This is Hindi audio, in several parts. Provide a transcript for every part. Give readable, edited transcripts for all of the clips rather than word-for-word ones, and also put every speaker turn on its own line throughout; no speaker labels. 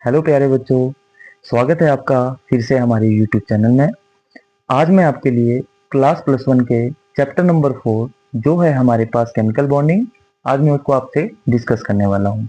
हेलो प्यारे बच्चों, स्वागत है आपका फिर से हमारे YouTube चैनल में। आज मैं आपके लिए क्लास प्लस वन के चैप्टर नंबर 4 जो है हमारे पास केमिकल बॉन्डिंग, आज मैं उसको आपसे डिस्कस करने वाला हूँ।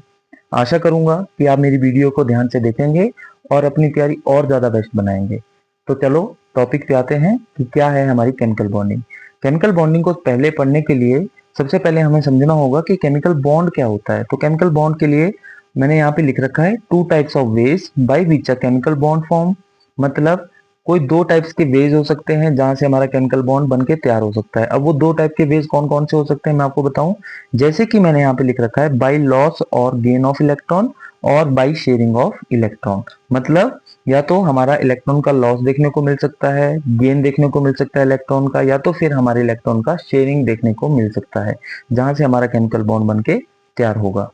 आशा करूंगा कि आप मेरी वीडियो को ध्यान से देखेंगे और अपनी तैयारी और ज़्यादा बेस्ट बनाएंगे। तो चलो टॉपिक पे आते हैं कि क्या है हमारी केमिकल बॉन्डिंग। केमिकल बॉन्डिंग को पहले पढ़ने के लिए सबसे पहले हमें समझना होगा कि केमिकल बॉन्ड क्या होता है। तो केमिकल बॉन्ड के लिए मैंने यहाँ पे लिख रखा है two types of ways by which a chemical bond form. मतलब कोई दो टाइप्स के वेज हो सकते हैं जहां से हमारा केमिकल बॉन्ड बन के तैयार हो सकता है। अब वो दो टाइप के वेज कौन कौन से हो सकते हैं मैं आपको बताऊं। जैसे कि मैंने यहाँ पे लिख रखा है बाय लॉस और गेन ऑफ इलेक्ट्रॉन और बाय शेयरिंग ऑफ इलेक्ट्रॉन। मतलब या तो हमारा इलेक्ट्रॉन का लॉस देखने को मिल सकता है, गेन देखने को मिल सकता है इलेक्ट्रॉन का, या तो फिर हमारे इलेक्ट्रॉन का शेयरिंग देखने को मिल सकता है जहां से हमारा केमिकल बॉन्ड बन के तैयार होगा।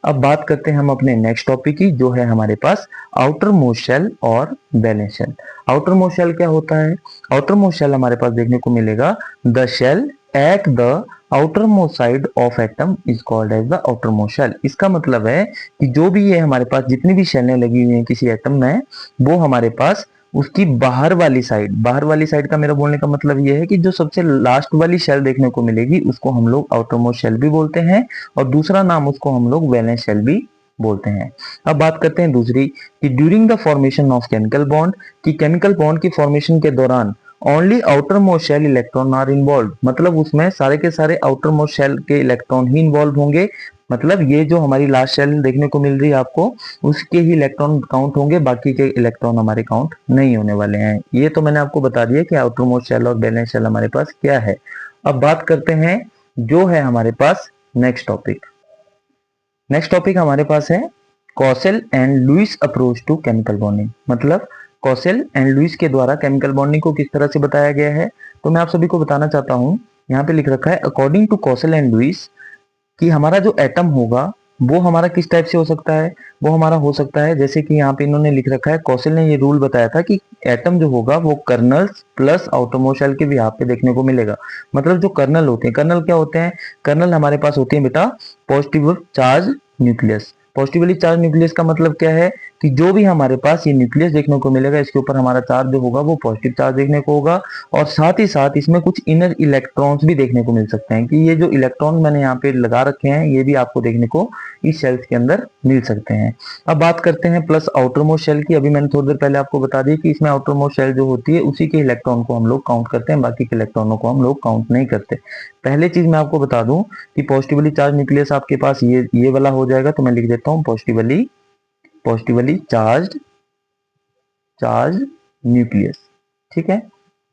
अब बात करते हैं हम अपने नेक्स्ट टॉपिक की, जो है हमारे पास आउटर मोस्ट शेल और valence shell. Outer most shell क्या होता है? आउटर मोस्ट शेल हमारे पास देखने को मिलेगा the shell at the outer most side of atom is called as the outer most shell. इसका मतलब है कि जो भी ये हमारे पास जितनी भी शेलें लगी हुई हैं किसी एटम में, वो हमारे पास उसकी बाहर वाली साइड का मेरा बोलने का मतलब ये है कि जो सबसे लास्ट वाली शेल देखने को मिलेगी उसको हम लोग आउटर मोस्ट शेल भी बोलते हैं, और दूसरा नाम उसको हम लोग वैलेंस शेल भी बोलते हैं। अब बात करते हैं दूसरी कि during the formation of chemical bond, कि केमिकल बॉन्ड की फॉर्मेशन के दौरान only outer most shell electron are involve. मतलब उसमें सारे के सारे आउटर मोस्ट शेल के इलेक्ट्रॉन ही इन्वॉल्व होंगे। मतलब ये जो हमारी लास्ट शेल देखने को मिल रही है आपको, उसके ही इलेक्ट्रॉन काउंट होंगे, बाकी के इलेक्ट्रॉन हमारे काउंट नहीं होने वाले हैं। ये तो मैंने आपको बता दिया कि आउटर मोस्ट शेल और वैलेंस शेल हमारे पास क्या है। अब बात करते हैं जो है हमारे पास नेक्स्ट टॉपिक। नेक्स्ट टॉपिक हमारे पास है Kossel and Lewis approach to chemical bonding. मतलब कॉसेल एंड लुईस के द्वारा केमिकल बॉन्डिंग को किस तरह से बताया गया है, तो मैं आप सभी को बताना चाहता हूं। यहाँ पे लिख रखा है अकॉर्डिंग टू कॉसेल एंड लुईस कि हमारा जो एटम होगा वो हमारा किस टाइप से हो सकता है। वो हमारा हो सकता है जैसे कि यहाँ पे इन्होंने लिख रखा है, कौशल ने ये रूल बताया था कि एटम जो होगा वो कर्नल्स प्लस आउटरमोस्ट शेल के भी यहाँ पे देखने को मिलेगा। मतलब जो कर्नल होते हैं, कर्नल क्या होते हैं? कर्नल हमारे पास होते हैं बेटा positive charge nucleus. Positively charge nucleus का मतलब क्या है कि जो भी हमारे पास ये न्यूक्लियस देखने को मिलेगा इसके ऊपर हमारा चार्ज जो होगा वो पॉजिटिव चार्ज देखने को होगा, और साथ ही साथ इसमें कुछ इनर इलेक्ट्रॉन्स भी देखने को मिल सकते हैं कि ये जो इलेक्ट्रॉन मैंने यहाँ पे लगा रखे हैं ये भी आपको देखने को इस शेल्स के अंदर मिल सकते हैं। अब बात करते हैं प्लस आउटर मोस्ट शेल की। अभी मैंने थोड़ी देर पहले आपको बता दी कि इसमें आउटर मोस्ट शेल जो होती है उसी के इलेक्ट्रॉन को हम लोग काउंट करते हैं, बाकी के इलेक्ट्रॉनों को हम लोग काउंट नहीं करते। पहले चीज मैं आपको बता दूं कि पॉजिटिवली चार्ज न्यूक्लियस आपके पास ये वाला हो जाएगा, तो मैं लिख देता हूं पॉजिटिवली चार्ज न्यूक्लियस। ठीक है,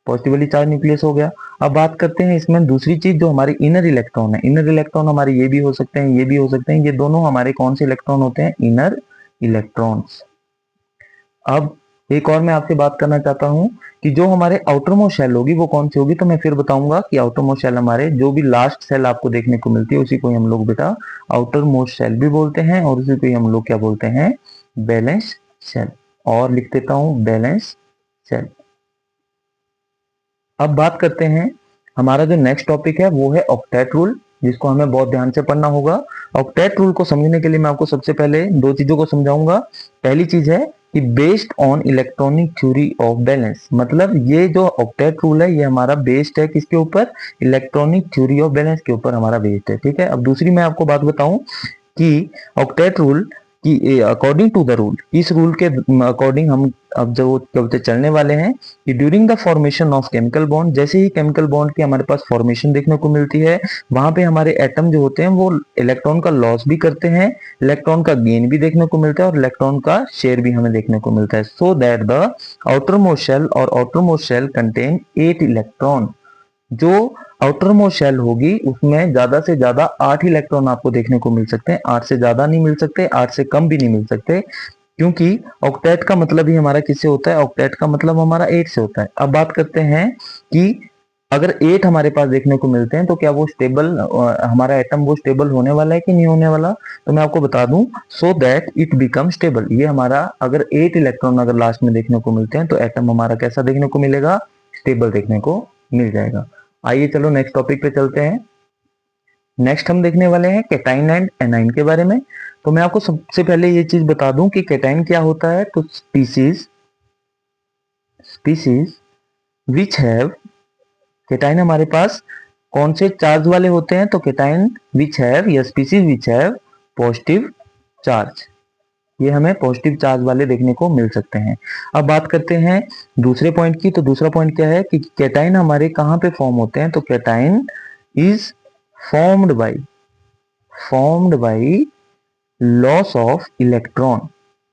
पॉजिटिवली चार्ज न्यूक्लियस हो गया। अब बात करते हैं इसमें दूसरी चीज जो हमारी इनर इलेक्ट्रॉन है। इनर इलेक्ट्रॉन हमारे ये भी हो सकते हैं, ये भी हो सकते हैं। ये दोनों हमारे कौन से इलेक्ट्रॉन होते हैं? Inner electrons. अब एक और मैं आपसे बात करना चाहता हूं कि जो हमारे आउटर मोस्ट शेल होगी वो कौन सी होगी, तो मैं फिर बताऊंगा कि आउटर मोस्ट शेल हमारे जो भी लास्ट सेल आपको देखने को मिलती है उसी को हम लोग बेटा आउटर मोस्ट शेल भी बोलते हैं, और उसी को हम लोग क्या बोलते हैं? Balance shell. और लिख देता हूं बैलेंस शेल। अब बात करते हैं हमारा जो नेक्स्ट टॉपिक है वो है ऑक्टेट रूल, जिसको हमें बहुत ध्यान से पढ़ना होगा। ऑक्टेट रूल को समझने के लिए मैं आपको सबसे पहले दो चीजों को समझाऊंगा। पहली चीज है कि based on electronic theory of balance. मतलब ये जो ऑक्टेट रूल है ये हमारा बेस्ड है किसके ऊपर? इलेक्ट्रॉनिक थ्योरी ऑफ बैलेंस के ऊपर हमारा बेस्ड है। ठीक है, अब दूसरी मैं आपको बात बताऊं कि ऑक्टेट रूल कि अकॉर्डिंग टू द रूल, इस रूल के अकॉर्डिंग हम अब जो कविता चलने वाले हैं कि during the formation of chemical bond, जैसे ही केमिकल बॉन्ड की हमारे पास फॉर्मेशन देखने को मिलती है वहां पे हमारे एटम जो होते हैं वो इलेक्ट्रॉन का लॉस भी करते हैं, इलेक्ट्रॉन का गेन भी देखने को मिलता है, और इलेक्ट्रॉन का शेयर भी हमें देखने को मिलता है। So that the outer most shell और outer most shell contain 8 electron. जो आउटर मोस्ट शेल होगी उसमें ज्यादा से ज्यादा 8 इलेक्ट्रॉन आपको देखने को मिल सकते हैं। 8 से ज्यादा नहीं मिल सकते, 8 से कम भी नहीं मिल सकते, क्योंकि ऑक्टेट का मतलब ही हमारा किससे होता है? ऑक्टेट का मतलब हमारा 8 से होता है। अब बात करते हैं कि अगर 8 हमारे पास देखने को मिलते हैं तो क्या वो स्टेबल, हमारा एटम वो स्टेबल होने वाला है कि नहीं होने वाला? तो मैं आपको बता दूं, so that it become stable. ये हमारा अगर 8 इलेक्ट्रॉन अगर लास्ट में देखने को मिलते हैं तो एटम हमारा कैसा देखने को मिलेगा? स्टेबल देखने को मिल जाएगा। आइए चलो नेक्स्ट टॉपिक पे चलते हैं। नेक्स्ट हम देखने वाले हैं कैटाइन एंड एनाइन के बारे में। तो मैं आपको सबसे पहले ये चीज बता दूं कि कैटाइन क्या होता है। तो स्पीसीज विच हैव, कैटाइन हमारे पास कौन से चार्ज वाले होते हैं, तो कैटाइन विच हैव या species which have positive charge, ये हमें पॉजिटिव चार्ज वाले देखने को मिल सकते हैं। अब बात करते हैं दूसरे पॉइंट की। तो दूसरा पॉइंट क्या है कि कैटाइन हमारे कहां पे फॉर्म होते हैं, तो cation is formed by loss of electron,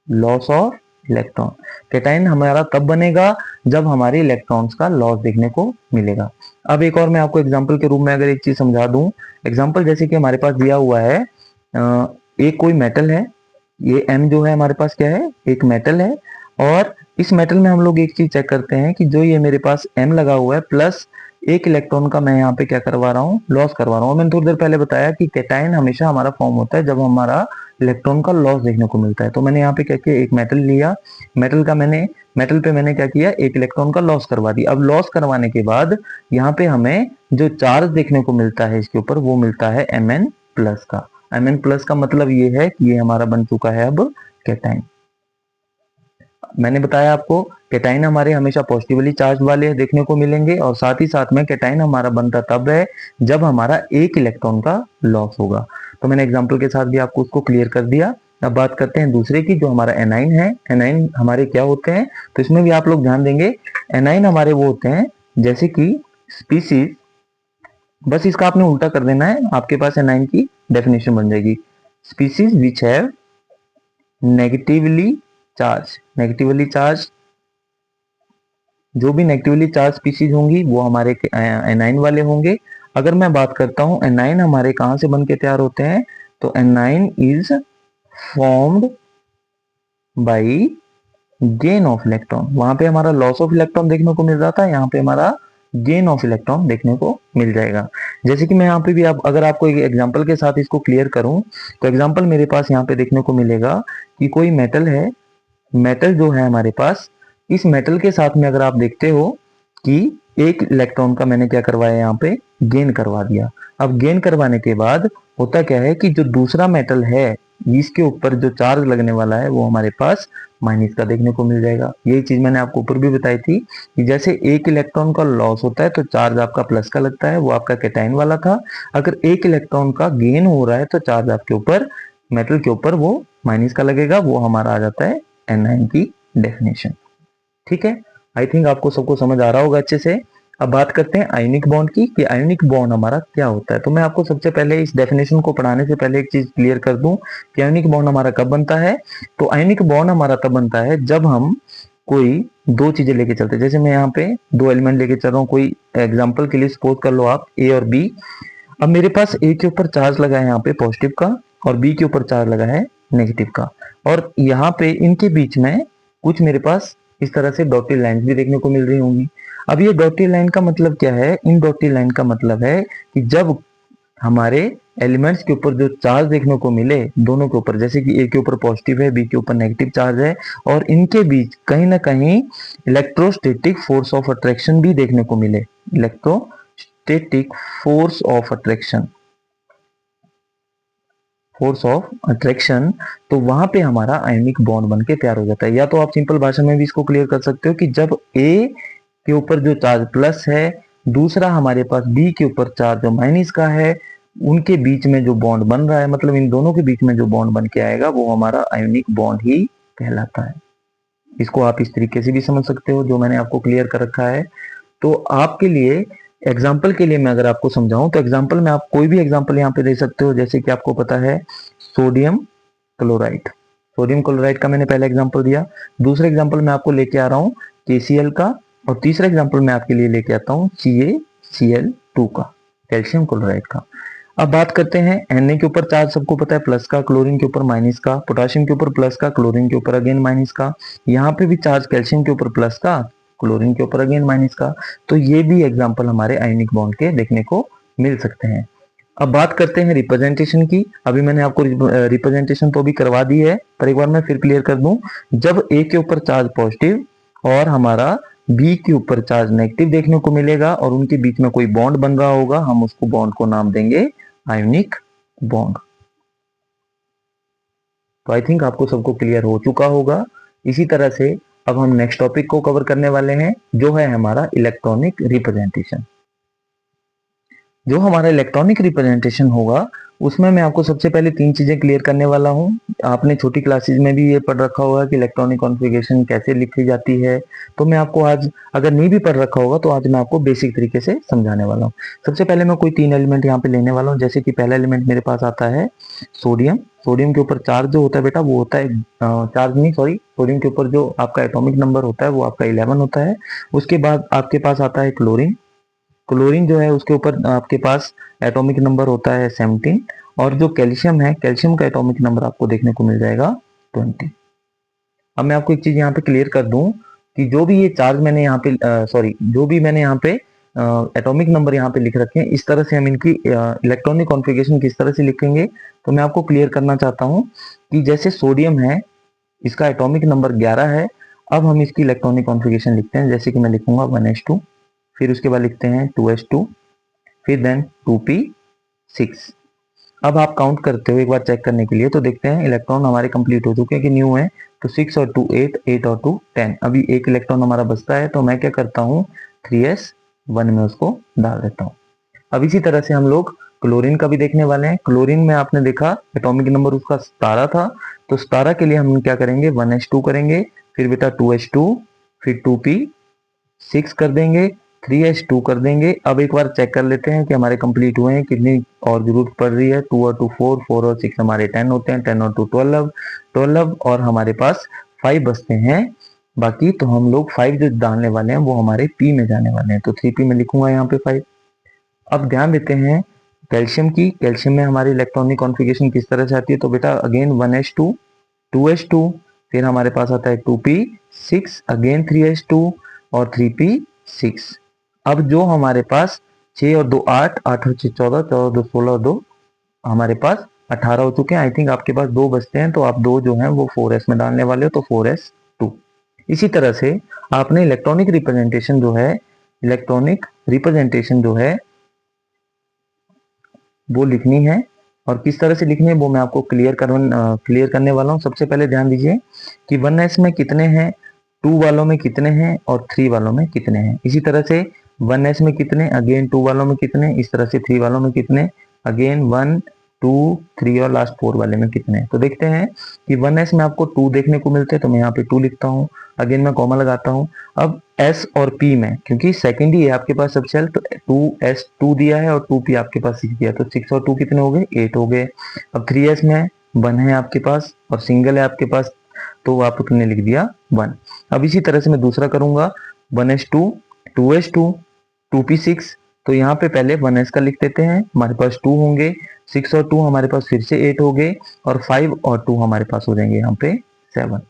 loss of electron. Cation हमारा तब बनेगा जब हमारे इलेक्ट्रॉन्स का लॉस देखने को मिलेगा। अब एक और मैं आपको एग्जांपल के रूप में अगर एक चीज समझा दूं, एग्जांपल जैसे कि हमारे पास दिया हुआ है एक कोई मेटल है, ये M जो है हमारे पास क्या है, एक मेटल है, और इस मेटल में हम लोग एक चीज चेक करते हैं कि जो ये मेरे पास M लगा हुआ है प्लस एक इलेक्ट्रॉन का मैं यहाँ पे क्या करवा रहा हूँ, लॉस करवा रहा हूँ। मैंने थोड़ी देर पहले बताया कि कैटाइन हमेशा हमारा फॉर्म होता है जब हमारा इलेक्ट्रॉन का लॉस देखने को मिलता है। तो मैंने यहाँ पे क्या किया, एक मेटल लिया, मेटल पे मैंने क्या किया, एक इलेक्ट्रॉन का लॉस करवा दिया। अब लॉस करवाने के बाद यहाँ पे हमें जो चार्ज देखने को मिलता है इसके ऊपर, वो मिलता है Mn प्लस का। Mn प्लस का मतलब ये है कि ये हमारा बन चुका है अब कैटाइन। मैंने बताया आपको कैटाइन हमारे हमेशा पॉजिटिवली चार्ज वाले देखने को मिलेंगे, और साथ ही साथ में कैटाइन हमारा बनता तब है जब हमारा एक इलेक्ट्रॉन का लॉस होगा। तो मैंने एग्जांपल के साथ भी आपको उसको क्लियर कर दिया। अब बात करते हैं दूसरे की, जो हमारा एनाइन है। एनाइन हमारे क्या होते हैं, तो इसमें भी आप लोग ध्यान देंगे, एनाइन हमारे वो होते हैं जैसे कि स्पीसीज, बस इसका आपने उल्टा कर देना है, आपके पास एनाइन की डेफिनेशन बन जाएगी, species which have negatively charge, जो भी नेगेटिवली चार्ज स्पीसीज होंगी वो हमारे एनाइन वाले होंगे। अगर मैं बात करता हूं एनाइन हमारे कहां से बन के तैयार होते हैं, तो A9 is formed bye gain of electron. वहां पे हमारा लॉस ऑफ इलेक्ट्रॉन देखने को मिल रहा था, यहाँ पे हमारा गेन ऑफ इलेक्ट्रॉन देखने को मिल जाएगा। जैसे कि मैं यहाँ पे भी अगर आपको एक एग्जांपल के साथ इसको क्लियर करूं, तो एग्जांपल मेरे पास यहाँ पे देखने को मिलेगा कि कोई मेटल है, मेटल जो है हमारे पास, इस मेटल के साथ में अगर आप देखते हो कि एक इलेक्ट्रॉन का मैंने क्या करवाया, यहाँ पे गेन करवा दिया। अब गेन करवाने के बाद होता क्या है कि जो दूसरा मेटल है इसके ऊपर जो चार्ज लगने वाला है वो हमारे पास माइनस का देखने को मिल जाएगा। यही चीज मैंने आपको ऊपर भी बताई थी कि जैसे एक इलेक्ट्रॉन का लॉस होता है तो चार्ज आपका प्लस का लगता है, वो आपका कैटाइन वाला था। अगर एक इलेक्ट्रॉन का गेन हो रहा है तो चार्ज आपके ऊपर, मेटल के ऊपर, वो माइनस का लगेगा, वो हमारा आ जाता है एनाइन की डेफिनेशन। ठीक है, आई थिंक आपको सबको समझ आ रहा होगा अच्छे से। अब बात करते हैं आयोनिक बॉन्ड की कि आयोनिक बॉन्ड हमारा क्या होता है। तो मैं आपको सबसे पहले इस डेफिनेशन को पढ़ाने से पहले एक चीज क्लियर कर दूं कि आयोनिक बॉन्ड हमारा कब बनता है। तो आयोनिक बॉन्ड हमारा तब बनता है जब हम कोई दो चीजें लेके चलते हैं। जैसे मैं यहाँ पे दो एलिमेंट लेके चल रहा हूँ, कोई एग्जाम्पल के लिए सपोज कर लो आप ए और बी। अब मेरे पास ए के ऊपर चार्ज लगा है यहाँ पे पॉजिटिव का, और बी के ऊपर चार्ज लगा है नेगेटिव का, और यहाँ पे इनके बीच में कुछ मेरे पास इस तरह से डॉटेड लाइन भी देखने को मिल रही होंगी। अब ये डॉटेड लाइन का मतलब क्या है, इन डॉटेड लाइन का मतलब है कि जब हमारे एलिमेंट्स के ऊपर जो चार्ज देखने को मिले दोनों के ऊपर, जैसे कि ए के ऊपर पॉजिटिव है, बी के ऊपर नेगेटिव चार्ज है, और इनके बीच कहीं ना कहीं इलेक्ट्रोस्टैटिक फोर्स ऑफ अट्रैक्शन भी देखने को मिले, इलेक्ट्रोस्टैटिक फोर्स ऑफ अट्रैक्शन, तो वहां पे हमारा आयोनिक बॉन्ड बन के तैयार हो जाता है। या तो आप सिंपल भाषा में भी इसको क्लियर कर सकते हो कि जब ए के ऊपर जो चार्ज प्लस है, दूसरा हमारे पास बी के ऊपर चार्ज जो माइनस का है, उनके बीच में जो बॉन्ड बन रहा है, मतलब इन दोनों के बीच में जो बॉन्ड बन के आएगा वो हमारा आयोनिक बॉन्ड ही कहलाता है। इसको आप इस तरीके से भी समझ सकते हो जो मैंने आपको क्लियर कर रखा है। तो आपके लिए एग्जाम्पल के लिए मैं अगर आपको समझाऊं तो एग्जाम्पल में आप कोई भी एग्जाम्पल यहाँ पे दे सकते हो। जैसे कि आपको पता है सोडियम क्लोराइड, सोडियम क्लोराइड का मैंने पहला एग्जाम्पल दिया। दूसरा एग्जाम्पल मैं आपको लेके आ रहा हूँ KCl का, और तीसरा एग्जाम्पल मैं आपके लिए लेके आता हूँ CaCl2 का, कैल्शियम क्लोराइड का। अब बात करते हैं Na के ऊपर चार्ज सबको पता है प्लस का, क्लोरीन के ऊपर माइनस का, पोटाशियम के ऊपर प्लस का, क्लोरीन के ऊपर अगेन माइनस का। यहाँ पे भी चार्ज कैल्शियम के ऊपर प्लस का, क्लोरीन के ऊपर अगेन माइनस का। तो ये भी एग्जाम्पल हमारे आयोनिक बॉन्ड के देखने को मिल सकते हैं। अब बात करते हैं रिप्रेजेंटेशन की। अभी मैंने आपको रिप्रेजेंटेशन तो भी करवा दी है, पर एक बार मैं फिर क्लियर कर दूं। जब ए के ऊपर चार्ज पॉजिटिव और हमारा बी के ऊपर चार्ज नेगेटिव देखने को मिलेगा और उनके बीच में कोई बॉन्ड बन रहा होगा, हम उसको बॉन्ड को नाम देंगे आयोनिक बॉन्ड। तो आई थिंक आपको सबको क्लियर हो चुका होगा। इसी तरह से अब हम नेक्स्ट टॉपिक को कवर करने वाले हैं, जो है हमारा इलेक्ट्रॉनिक रिप्रेजेंटेशन। जो हमारा इलेक्ट्रॉनिक रिप्रेजेंटेशन होगा उसमें मैं आपको सबसे पहले तीन चीजें क्लियर करने वाला हूं। आपने छोटी क्लासेस में भी ये पढ़ रखा होगा कि इलेक्ट्रॉनिक कॉन्फ़िगरेशन कैसे लिखी जाती है, तो मैं आपको आज, अगर नहीं भी पढ़ रखा होगा तो आज मैं आपको बेसिक तरीके से समझाने वाला हूँ। सबसे पहले मैं कोई तीन एलिमेंट यहाँ पे लेने वाला हूँ। जैसे कि पहला एलिमेंट मेरे पास आता है सोडियम। सोडियम के ऊपर चार्ज जो होता है बेटा वो होता है, चार्ज नहीं सॉरी, सोडियम के ऊपर जो आपका एटॉमिक नंबर होता है वो आपका 11 होता है। उसके बाद आपके पास आता है क्लोरीन। क्लोरीन जो है उसके ऊपर आपके पास एटॉमिक नंबर होता है 17। और जो कैल्शियम है, कैल्शियम का एटॉमिक नंबर आपको देखने को मिल जाएगा 20। अब मैं आपको एक चीज यहाँ पे क्लियर कर दूं कि जो भी ये चार्ज मैंने यहाँ पे सॉरी जो भी मैंने यहाँ पे एटॉमिक नंबर यहाँ पे लिख रखे हैं, इस तरह से हम इनकी इलेक्ट्रॉनिक कॉन्फ़िगरेशन किस तरह से लिखेंगे, तो मैं आपको क्लियर करना चाहता हूँ कि जैसे सोडियम है, इसका एटॉमिक नंबर 11 है। अब हम इसकी इलेक्ट्रॉनिक कॉन्फ़िगरेशन लिखते हैं, जैसे कि मैं लिखूंगा 1s2, फिर उसके बाद लिखते हैं 2s2, फिर देन 2p6। अब आप काउंट करते हो एक बार चेक करने के लिए, तो देखते हैं इलेक्ट्रॉन हमारे कंप्लीट हो चुके हैं कि न्यू है। तो 6 और 2 8, 8 और 2 10। अभी एक इलेक्ट्रॉन हमारा बचता है, तो मैं क्या करता हूँ 3s1 में उसको डाल देता हूँ। अब इसी तरह से हम लोग क्लोरीन का भी देखने वाले हैं। क्लोरीन में आपने देखा एटॉमिक नंबर उसका 17 था, तो 17 के लिए हम क्या करेंगे 1s2 करेंगे, फिर बेटा 2s2, फिर 2p6 कर देंगे, 3s2 कर देंगे। अब एक बार चेक कर लेते हैं कि हमारे कंप्लीट हुए हैं, कितनी और जरूरत पड़ रही है। 2 और 2 4, 4 और 6 हमारे 10 होते हैं, 10 और 2 12, 12 और हमारे पास 5 बचते हैं बाकी। तो हम लोग 5 जो डालने वाले हैं वो हमारे पी में जाने वाले हैं, तो 3p में लिखूंगा यहाँ पे 5। अब ध्यान देते हैं कैल्शियम की। कैल्शियम में हमारी इलेक्ट्रॉनिक कॉन्फ़िगरेशन किस तरह से आती है, तो बेटा अगेन 1s2, 2s2, फिर हमारे पास आता है 2p6, अगेन 3s2 और 3p6। अब जो हमारे पास 6 और 2 8, 8 और 6 14, 14 और 2 16 और 2 हमारे पास 18 हो चुके हैं। आई थिंक आपके पास दो बचते हैं, तो आप दो जो हैं वो 4s में डालने वाले हो, तो 4s2। इसी तरह से आपने इलेक्ट्रॉनिक रिप्रेजेंटेशन जो है, इलेक्ट्रॉनिक रिप्रेजेंटेशन जो है वो लिखनी है। और किस तरह से लिखनी है वो मैं आपको क्लियर करने वाला हूँ। सबसे पहले ध्यान दीजिए कि 1s में कितने हैं, 2 वालों में कितने हैं और 3 वालों में कितने हैं। इसी तरह से 1s में कितने, अगेन 2 वालों में कितने, इस तरह से 3 वालों में कितने, अगेन 1 2 3 और लास्ट 4 वाले में कितने। तो देखते हैं कि 1s में आपको 2 देखने को मिलते हैं, तो मैं यहाँ पे 2 लिखता हूँ, अगेन मैं कॉमा लगाता हूँ। अब s और p में, क्योंकि सेकंड ही है आपके पास सबसे पहले, तो 2s 2 दिया है और 2p आपके पास 6 दिया, तो 6 और 2 कितने हो गए 8 हो गए। अब 3s में 1 है आपके पास और सिंगल है आपके पास, तो आप उतने लिख दिया 1। अब इसी तरह से मैं दूसरा करूंगा 1s2, 2s2, 2p6। तो यहाँ पे पहले 1s का लिख देते हैं, हमारे पास 2 होंगे, 6 और 2 हमारे पास फिर से 8 हो गए, और 5 और 2 हमारे पास हो जाएंगे यहाँ पे 7।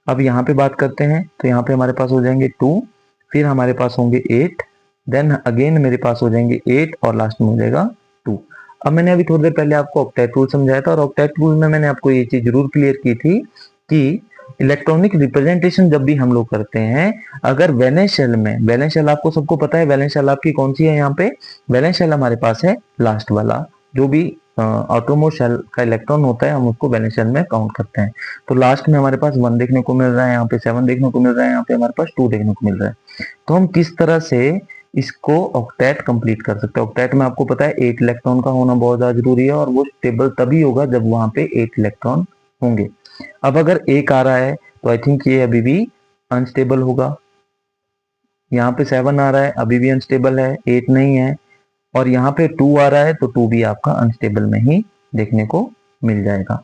अब यहाँ पे बात करते हैं, तो यहाँ पे हमारे पास हो जाएंगे 2, फिर हमारे पास होंगे 8, देन अगेन मेरे पास हो जाएंगे 8 और लास्ट में हो जाएगा 2। अब मैंने अभी थोड़ी देर पहले आपको ऑक्टेट रूल समझाया था, और ऑक्टेट रूल में मैंने आपको ये चीज जरूर क्लियर की थी कि इलेक्ट्रॉनिक रिप्रेजेंटेशन जब भी हम लोग करते हैं, अगर वैलेंस शेल में, वैलेंस शेल आपको सबको पता है, वैलेंस शेल आपकी कौन सी है, यहाँ पे वैलेंस शेल हमारे पास है लास्ट वाला। जो भी आउटरमोस्ट शेल का इलेक्ट्रॉन होता है हम उसको वैलेंस शेल में काउंट करते हैं। तो लास्ट में हमारे पास 1 देखने को मिल रहा है, यहाँ पे 7 देखने को मिल रहा है, यहाँ पे हमारे पास 2 देखने को मिल रहा है। तो हम किस तरह से इसको ऑक्टेट कंप्लीट कर सकते हैं। ऑक्टेट में आपको पता है 8 इलेक्ट्रॉन का होना बहुत ज्यादा जरूरी है, और वो स्टेबल तभी होगा जब वहां पे 8 इलेक्ट्रॉन होंगे। अब अगर एक आ रहा है तो आई थिंक ये अभी भी अनस्टेबल होगा। यहाँ पे 7 आ रहा है, अभी भी अनस्टेबल है, 8 नहीं है। और यहाँ पे 2 आ रहा है, तो 2 भी आपका अनस्टेबल में ही देखने को मिल जाएगा।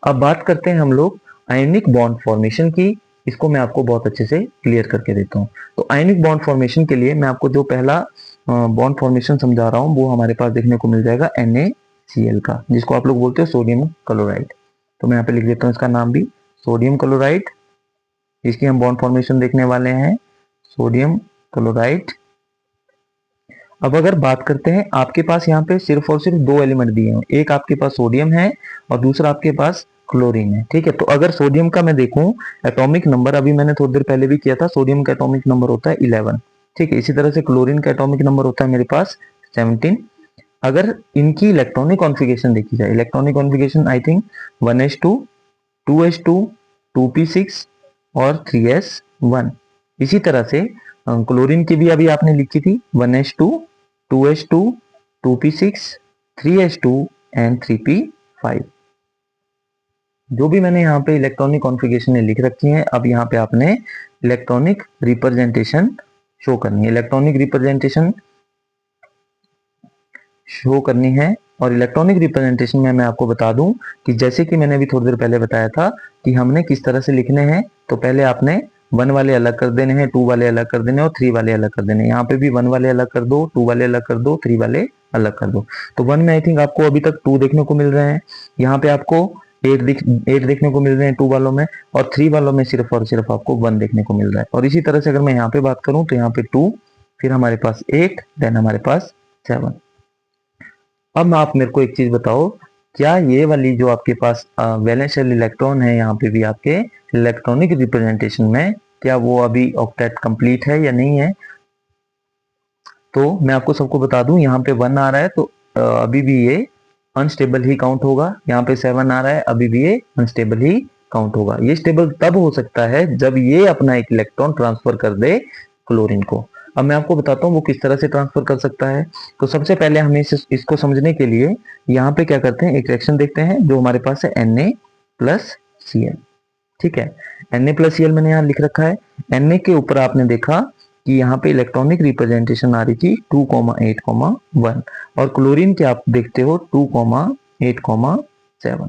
अब बात करते हैं हम लोग आयनिक बॉन्ड फॉर्मेशन की। इसको मैं आपको बहुत अच्छे से क्लियर करके देता हूँ। तो आयनिक बॉन्ड फॉर्मेशन के लिए मैं आपको जो पहला बॉन्ड फॉर्मेशन समझा रहा हूँ वो हमारे पास देखने को मिल जाएगा NaCl का, जिसको आप लोग बोलते हो सोडियम क्लोराइड। तो मैं यहाँ पे लिख देता हूँ इसका नाम भी, सोडियम क्लोराइड। इसकी हम बॉन्ड फॉर्मेशन देखने वाले हैं, सोडियम क्लोराइड। अब अगर बात करते हैं, आपके पास यहाँ पे सिर्फ और सिर्फ 2 एलिमेंट दिए हैं, एक आपके पास सोडियम है और दूसरा आपके पास क्लोरीन है, ठीक है। तो अगर सोडियम का मैं देखूं एटॉमिक नंबर, अभी मैंने थोड़ी देर पहले भी किया था, सोडियम का एटॉमिक नंबर होता है 11, ठीक है। इसी तरह से क्लोरीन का एटॉमिक नंबर होता है मेरे पास 17। अगर इनकी इलेक्ट्रॉनिक कॉन्फ़िगरेशन देखी जाए, electronic configuration I think 1s2, 2s2, 2p6 और 3s1। इसी तरह से क्लोरीन की भी अभी आपने लिखी थी 1s2, 2s2, 2p6, 3s2 and 3p5। जो भी मैंने यहाँ पे इलेक्ट्रॉनिक कॉन्फ़िगरेशन में लिख रखी है, अब यहाँ पे आपने इलेक्ट्रॉनिक रिप्रेजेंटेशन शो करनी है। इलेक्ट्रॉनिक रिप्रेजेंटेशन शो करनी है और इलेक्ट्रॉनिक रिप्रेजेंटेशन में मैं आपको बता दूं कि जैसे कि मैंने अभी थोड़ी देर पहले बताया था कि हमने किस तरह से लिखने हैं। तो पहले आपने 1 वाले अलग कर देने हैं, 2 वाले अलग कर देने और 3 वाले अलग कर देने। यहाँ पे भी 1 वाले अलग कर दो, 2 वाले अलग कर दो, 3 वाले अलग कर दो। तो 1 में आई थिंक आपको अभी तक 2 देखने को मिल रहे हैं, यहाँ पे आपको 8 देखने को मिल रहे हैं 2 वालों में, और 3 वालों में सिर्फ और सिर्फ आपको 1 देखने को मिल रहा है। और इसी तरह से अगर मैं यहाँ पे बात करूं तो यहाँ पे 2, फिर हमारे पास 8, देन हमारे पास 7। अब आप मेरे को एक चीज बताओ, क्या ये वाली जो आपके पास वैलेंस शेल इलेक्ट्रॉन है यहाँ पे भी आपके इलेक्ट्रॉनिक रिप्रेजेंटेशन में, क्या वो अभी ऑक्टेट कंप्लीट है या नहीं है? तो मैं आपको सबको बता दूं, यहाँ पे 1 आ रहा है तो अभी भी ये अनस्टेबल ही काउंट होगा। यहाँ पे 7 आ रहा है, अभी भी ये अनस्टेबल ही काउंट होगा। ये स्टेबल तब हो सकता है जब ये अपना एक इलेक्ट्रॉन ट्रांसफर कर दे क्लोरीन को। अब मैं आपको बताता हूँ वो किस तरह से ट्रांसफर कर सकता है। तो सबसे पहले हमें इसको समझने के लिए यहाँ पे क्या करते हैं, एक रिएक्शन देखते हैं जो हमारे पास है Na+Cl। ठीक है, Na+Cl मैंने यहाँ लिख रखा है। Na के ऊपर आपने देखा कि यहाँ पे इलेक्ट्रॉनिक रिप्रेजेंटेशन आ रही थी 2,8,1 और क्लोरीन के आप देखते हो 2,8,7।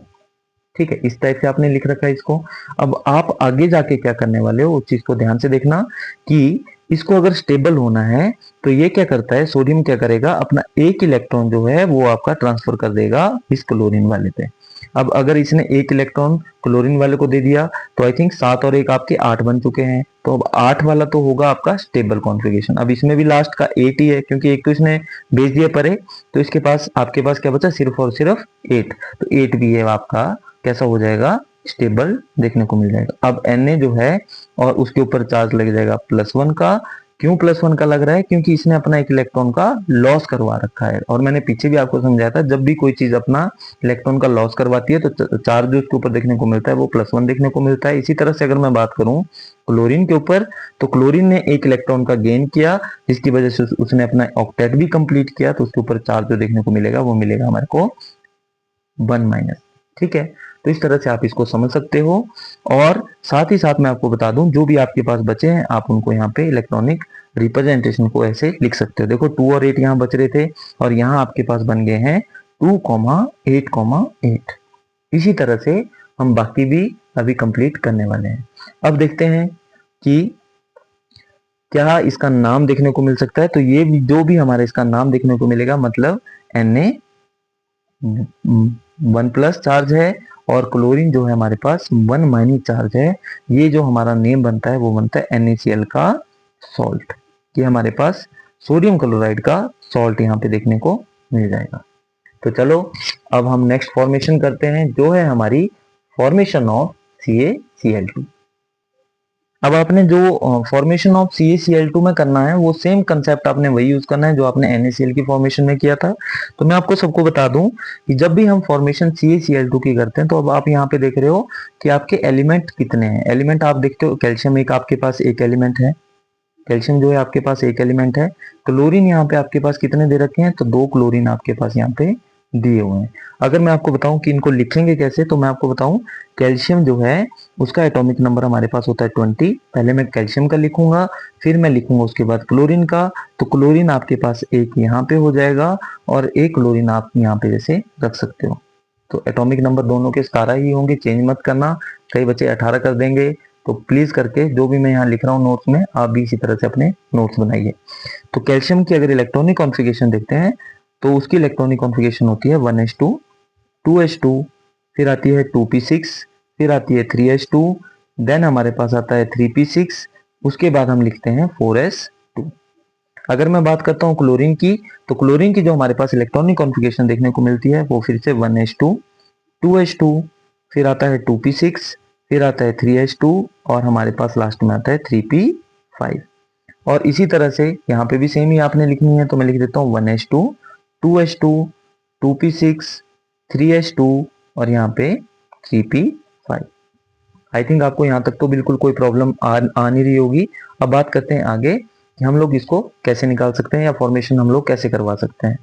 ठीक है, इस टाइप से आपने लिख रखा है इसको। अब आप आगे जाके क्या करने वाले हो उस चीज को ध्यान से देखना कि इसको अगर स्टेबल होना है तो ये क्या करता है, सोडियम क्या करेगा, अपना एक इलेक्ट्रॉन जो है वो आपका ट्रांसफर कर देगा इस क्लोरीन वाले पे। अब अगर इसने एक इलेक्ट्रॉन क्लोरीन वाले को दे दिया तो आई थिंक 7 और 1 आपके 8 बन चुके हैं। तो अब 8 वाला तो होगा आपका स्टेबल कॉन्फ़िगरेशन। अब इसमें भी लास्ट का 8 ही है क्योंकि एक तो इसने भेज दिया परे, तो इसके पास आपके पास क्या बचा, सिर्फ और सिर्फ 8। तो 8 भी है आपका कैसा हो जाएगा, स्टेबल देखने को मिल जाएगा। अब Na जो है और उसके ऊपर चार्ज लग जाएगा +1 का। क्यों +1 का लग रहा है, क्योंकि इसने अपना एक इलेक्ट्रॉन का लॉस करवा रखा है। और मैंने पीछे भी आपको समझाया था, जब भी कोई चीज अपना इलेक्ट्रॉन का लॉस करवाती है तो चार्ज जो उसके ऊपर देखने को मिलता है वो +1 देखने को मिलता है। इसी तरह से अगर मैं बात करूं क्लोरीन के ऊपर, तो क्लोरीन ने एक इलेक्ट्रॉन का गेन किया जिसकी वजह से उसने अपना ऑक्टेट भी कंप्लीट किया, तो उसके ऊपर चार्ज जो देखने को मिलेगा वो मिलेगा हमारे को 1-। ठीक है, तो इस तरह से आप इसको समझ सकते हो। और साथ ही साथ मैं आपको बता दूं, जो भी आपके पास बचे हैं आप उनको यहाँ पे इलेक्ट्रॉनिक रिप्रेजेंटेशन को ऐसे लिख सकते हो। देखो 2 और 8 यहाँ बच रहे थे और यहाँ आपके पास बन गए हैं 2,8,8। इसी तरह से हम बाकी भी अभी कंप्लीट करने वाले हैं। अब देखते हैं कि क्या इसका नाम देखने को मिल सकता है। तो ये भी जो भी हमारा इसका नाम देखने को मिलेगा, मतलब Na1+ चार्ज है और क्लोरीन जो है हमारे पास 1- चार्ज है। ये जो हमारा नेम बनता है वो बनता है NaCl का सॉल्ट। ये हमारे पास सोडियम क्लोराइड का सॉल्ट यहाँ पे देखने को मिल जाएगा। तो चलो अब हम नेक्स्ट फॉर्मेशन करते हैं जो है हमारी फॉर्मेशन ऑफ CaCl2। अब आपने जो फॉर्मेशन ऑफ CaCl2 में करना है वो सेम कंसेप्ट आपने वही यूज करना है जो आपने NaCl की फॉर्मेशन में किया था। तो मैं आपको सबको बता दूं कि जब भी हम फॉर्मेशन CaCl2 की करते हैं तो अब आप यहाँ पे देख रहे हो कि आपके एलिमेंट कितने हैं। एलिमेंट आप देखते हो, कैल्शियम एक आपके पास एक एलिमेंट है, कैल्शियम जो है आपके पास एक एलिमेंट है। क्लोरीन यहाँ पे आपके पास कितने दे रखे हैं, तो 2 क्लोरीन आपके पास यहाँ पे दिए हुए हैं। अगर मैं आपको बताऊं कि इनको लिखेंगे कैसे, तो मैं आपको बताऊं, कैल्शियम जो है उसका एटॉमिक नंबर हमारे पास होता है 20। पहले मैं कैल्शियम का लिखूंगा, फिर मैं लिखूंगा उसके बाद क्लोरीन का। तो क्लोरीन आपके पास एक यहाँ पे हो जाएगा और एक क्लोरीन आप यहाँ पे जैसे रख सकते हो। तो एटॉमिक नंबर दोनों के 17 ही होंगे, चेंज मत करना। कई बच्चे 18 कर देंगे, तो प्लीज करके जो भी मैं यहाँ लिख रहा हूँ नोट्स में, आप भी इसी तरह से अपने नोट्स बनाइए। तो कैल्शियम की अगर इलेक्ट्रॉनिक कॉन्फ़िगरेशन देखते हैं तो उसकी इलेक्ट्रॉनिक कॉन्फ़िगरेशन होती है 1s2, 2s2, फिर आती है 2p6, फिर आती है 3s2, देन हमारे पास आता है 3p6, उसके बाद हम लिखते हैं 4s2। अगर मैं बात करता हूँ क्लोरीन की, तो क्लोरीन की जो हमारे पास इलेक्ट्रॉनिक कॉन्फ़िगरेशन देखने को मिलती है वो फिर से 1s2, 2s2, फिर आता है 2p6, फिर आता है 3s2 और हमारे पास लास्ट में आता है 3p5। और इसी तरह से यहाँ पे भी सेम ही आपने लिखनी है। तो मैं लिख देता हूँ 1s2, 2s2, 2p6, 3s2 और यहाँ पे 3p5। आई थिंक आपको यहाँ तक तो बिल्कुल कोई प्रॉब्लम आ नहीं रही होगी। अब बात करते हैं आगे कि हम लोग इसको कैसे निकाल सकते हैं या फॉर्मेशन हम लोग कैसे करवा सकते हैं।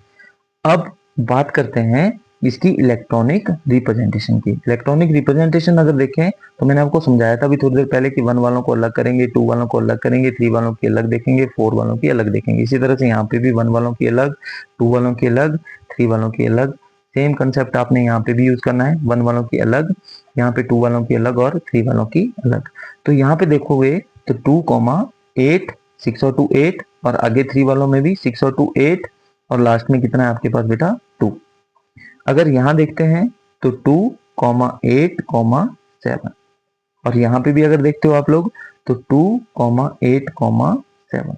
अब बात करते हैं इसकी इलेक्ट्रॉनिक रिप्रेजेंटेशन की। इलेक्ट्रॉनिक रिप्रेजेंटेशन अगर देखें तो मैंने आपको समझाया था अभी थोड़ी देर पहले कि 1 वालों को अलग करेंगे, 2 वालों को अलग करेंगे, 3 वालों की अलग देखेंगे, 4 वालों की अलग देखेंगे। इसी तरह से यहाँ पे भी 1 वालों की अलग, 2 वालों की अलग, 3 वालों की अलग। सेम कंसेप्ट आपने यहाँ पे भी यूज करना है, 1 वालों की अलग, यहाँ पे 2 वालों की अलग और 3 वालों की अलग। तो यहाँ पे देखोगे तो 2,8, 6 और 2 8, और आगे 3 वालों में भी 6 और 2 8, और लास्ट में कितना है आपके पास बेटा 2। अगर यहां देखते हैं तो 2, 8, 7, और यहां पे भी अगर देखते हो आप लोग तो 2, 8, 7।